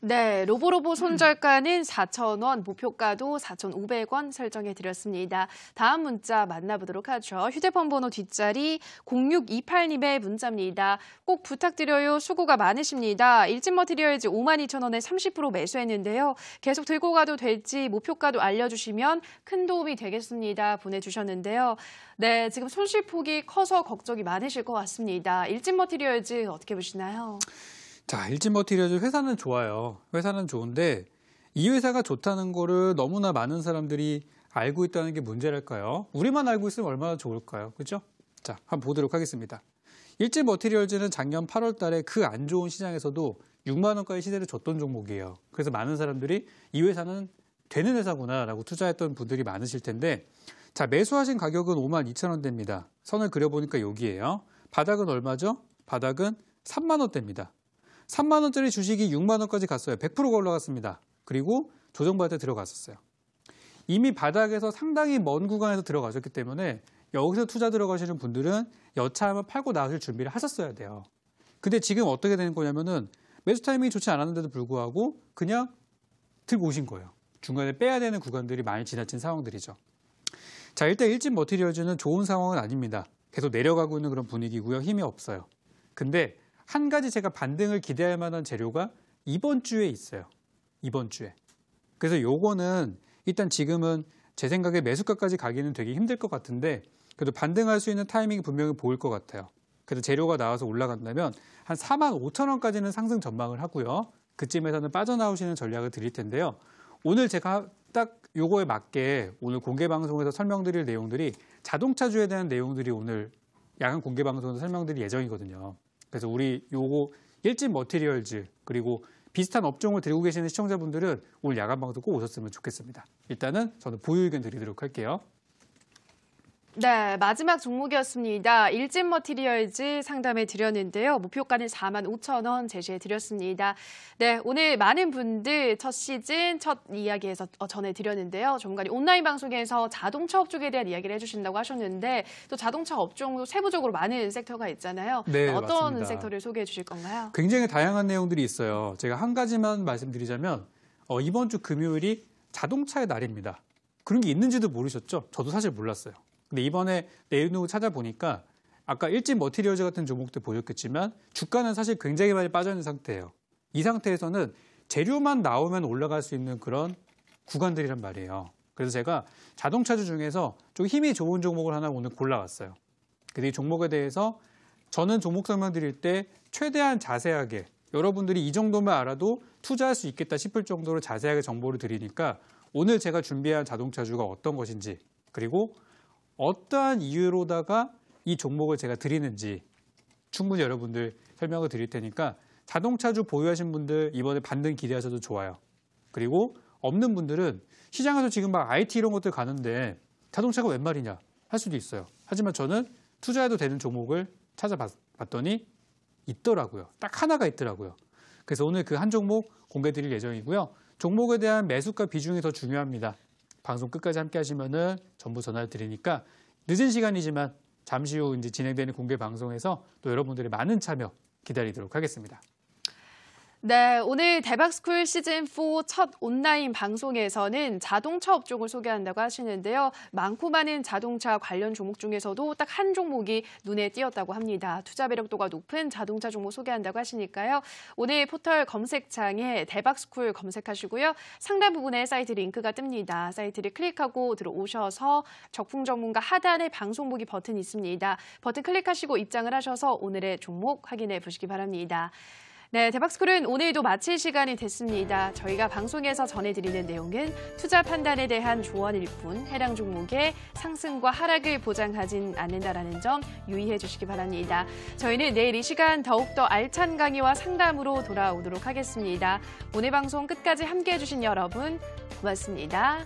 네, 로보로보 손절가는 4,000원, 목표가도 4,500원 설정해드렸습니다. 다음 문자 만나보도록 하죠. 휴대폰 번호 뒷자리 0628님의 문자입니다. 꼭 부탁드려요. 수고가 많으십니다. 일진머티리얼즈 52,000원에 30% 매수했는데요. 계속 들고 가도 될지 목표가도 알려주시면 큰 도움이 되겠습니다. 보내주셨는데요. 네, 지금 손실폭이 커서 걱정이 많으실 것 같습니다. 일진머티리얼즈 어떻게 보시나요? 자, 일진머티리얼즈 회사는 좋아요. 회사는 좋은데 이 회사가 좋다는 거를 너무나 많은 사람들이 알고 있다는 게 문제랄까요? 우리만 알고 있으면 얼마나 좋을까요? 그렇죠? 자, 한번 보도록 하겠습니다. 일진머티리얼즈는 작년 8월 달에 그 안 좋은 시장에서도 6만 원까지 시세를 줬던 종목이에요. 그래서 많은 사람들이 이 회사는 되는 회사구나라고 투자했던 분들이 많으실 텐데 자, 매수하신 가격은 52,000원대입니다. 선을 그려보니까 여기예요. 바닥은 얼마죠? 바닥은 3만 원대입니다. 3만 원짜리 주식이 6만 원까지 갔어요. 100%가 올라갔습니다. 그리고 조정받을 때 들어갔었어요. 이미 바닥에서 상당히 먼 구간에서 들어가셨기 때문에 여기서 투자 들어가시는 분들은 여차하면 팔고 나가실 준비를 하셨어야 돼요. 근데 지금 어떻게 되는 거냐면은 매수 타이밍이 좋지 않았는데도 불구하고 그냥 들고 오신 거예요. 중간에 빼야 되는 구간들이 많이 지나친 상황들이죠. 자, 일단 일진 머티리얼즈는 좋은 상황은 아닙니다. 계속 내려가고 있는 그런 분위기고요. 힘이 없어요. 근데 한 가지 제가 반등을 기대할 만한 재료가 이번 주에 있어요. 이번 주에. 그래서 요거는 일단 지금은 제 생각에 매수가까지 가기는 되게 힘들 것 같은데 그래도 반등할 수 있는 타이밍이 분명히 보일 것 같아요. 그래서 재료가 나와서 올라간다면 한 45,000원까지는 상승 전망을 하고요. 그쯤에서는 빠져나오시는 전략을 드릴 텐데요. 오늘 제가 딱 요거에 맞게 오늘 공개 방송에서 설명드릴 내용들이 자동차주에 대한 내용들이 오늘 야간 공개 방송에서 설명드릴 예정이거든요. 그래서 우리 요거 일진 머티리얼즈 그리고 비슷한 업종을 들고 계시는 시청자분들은 오늘 야간 방송 꼭 오셨으면 좋겠습니다. 일단은 저는 보유 의견 드리도록 할게요. 네, 마지막 종목이었습니다. 일진 머티리얼즈 상담해 드렸는데요. 목표가는 45,000원 제시해 드렸습니다. 네, 오늘 많은 분들 첫 시즌, 첫 이야기에서 전해드렸는데요. 전문가님 온라인 방송에서 자동차 업종에 대한 이야기를 해주신다고 하셨는데 또 자동차 업종도 세부적으로 많은 섹터가 있잖아요. 네, 어떤 맞습니다. 섹터를 소개해 주실 건가요? 굉장히 다양한 내용들이 있어요. 제가 한 가지만 말씀드리자면 이번 주 금요일이 자동차의 날입니다. 그런 게 있는지도 모르셨죠? 저도 사실 몰랐어요. 근데 이번에 내용을 찾아보니까 아까 일진 머티리얼즈 같은 종목들 보셨겠지만 주가는 사실 굉장히 많이 빠져있는 상태예요. 이 상태에서는 재료만 나오면 올라갈 수 있는 그런 구간들이란 말이에요. 그래서 제가 자동차주 중에서 좀 힘이 좋은 종목을 하나 오늘 골라왔어요. 근데 이 종목에 대해서 저는 종목 설명드릴 때 최대한 자세하게 여러분들이 이 정도만 알아도 투자할 수 있겠다 싶을 정도로 자세하게 정보를 드리니까 오늘 제가 준비한 자동차주가 어떤 것인지 그리고 어떠한 이유로다가 이 종목을 제가 드리는지 충분히 여러분들 설명을 드릴 테니까 자동차주 보유하신 분들 이번에 반등 기대하셔도 좋아요. 그리고 없는 분들은 시장에서 지금 막 IT 이런 것들 가는데 자동차가 웬 말이냐 할 수도 있어요. 하지만 저는 투자해도 되는 종목을 찾아봤더니 있더라고요. 딱 하나가 있더라고요. 그래서 오늘 그 한 종목 공개 드릴 예정이고요. 종목에 대한 매수가 비중이 더 중요합니다. 방송 끝까지 함께 하시면은 전부 전화를 드리니까 늦은 시간이지만 잠시 후 이제 진행되는 공개 방송에서 또 여러분들의 많은 참여 기다리도록 하겠습니다. 네, 오늘 대박스쿨 시즌4 첫 온라인 방송에서는 자동차 업종을 소개한다고 하시는데요. 많고 많은 자동차 관련 종목 중에서도 딱 한 종목이 눈에 띄었다고 합니다. 투자 매력도가 높은 자동차 종목 소개한다고 하시니까요. 오늘 포털 검색창에 대박스쿨 검색하시고요. 상단 부분에 사이트 링크가 뜹니다. 사이트를 클릭하고 들어오셔서 적풍 전문가 하단에 방송 보기 버튼이 있습니다. 버튼 클릭하시고 입장을 하셔서 오늘의 종목 확인해 보시기 바랍니다. 네, 대박스쿨은 오늘도 마칠 시간이 됐습니다. 저희가 방송에서 전해드리는 내용은 투자 판단에 대한 조언일 뿐 해당 종목의 상승과 하락을 보장하진 않는다라는 점 유의해 주시기 바랍니다. 저희는 내일 이 시간 더욱더 알찬 강의와 상담으로 돌아오도록 하겠습니다. 오늘 방송 끝까지 함께해 주신 여러분 고맙습니다.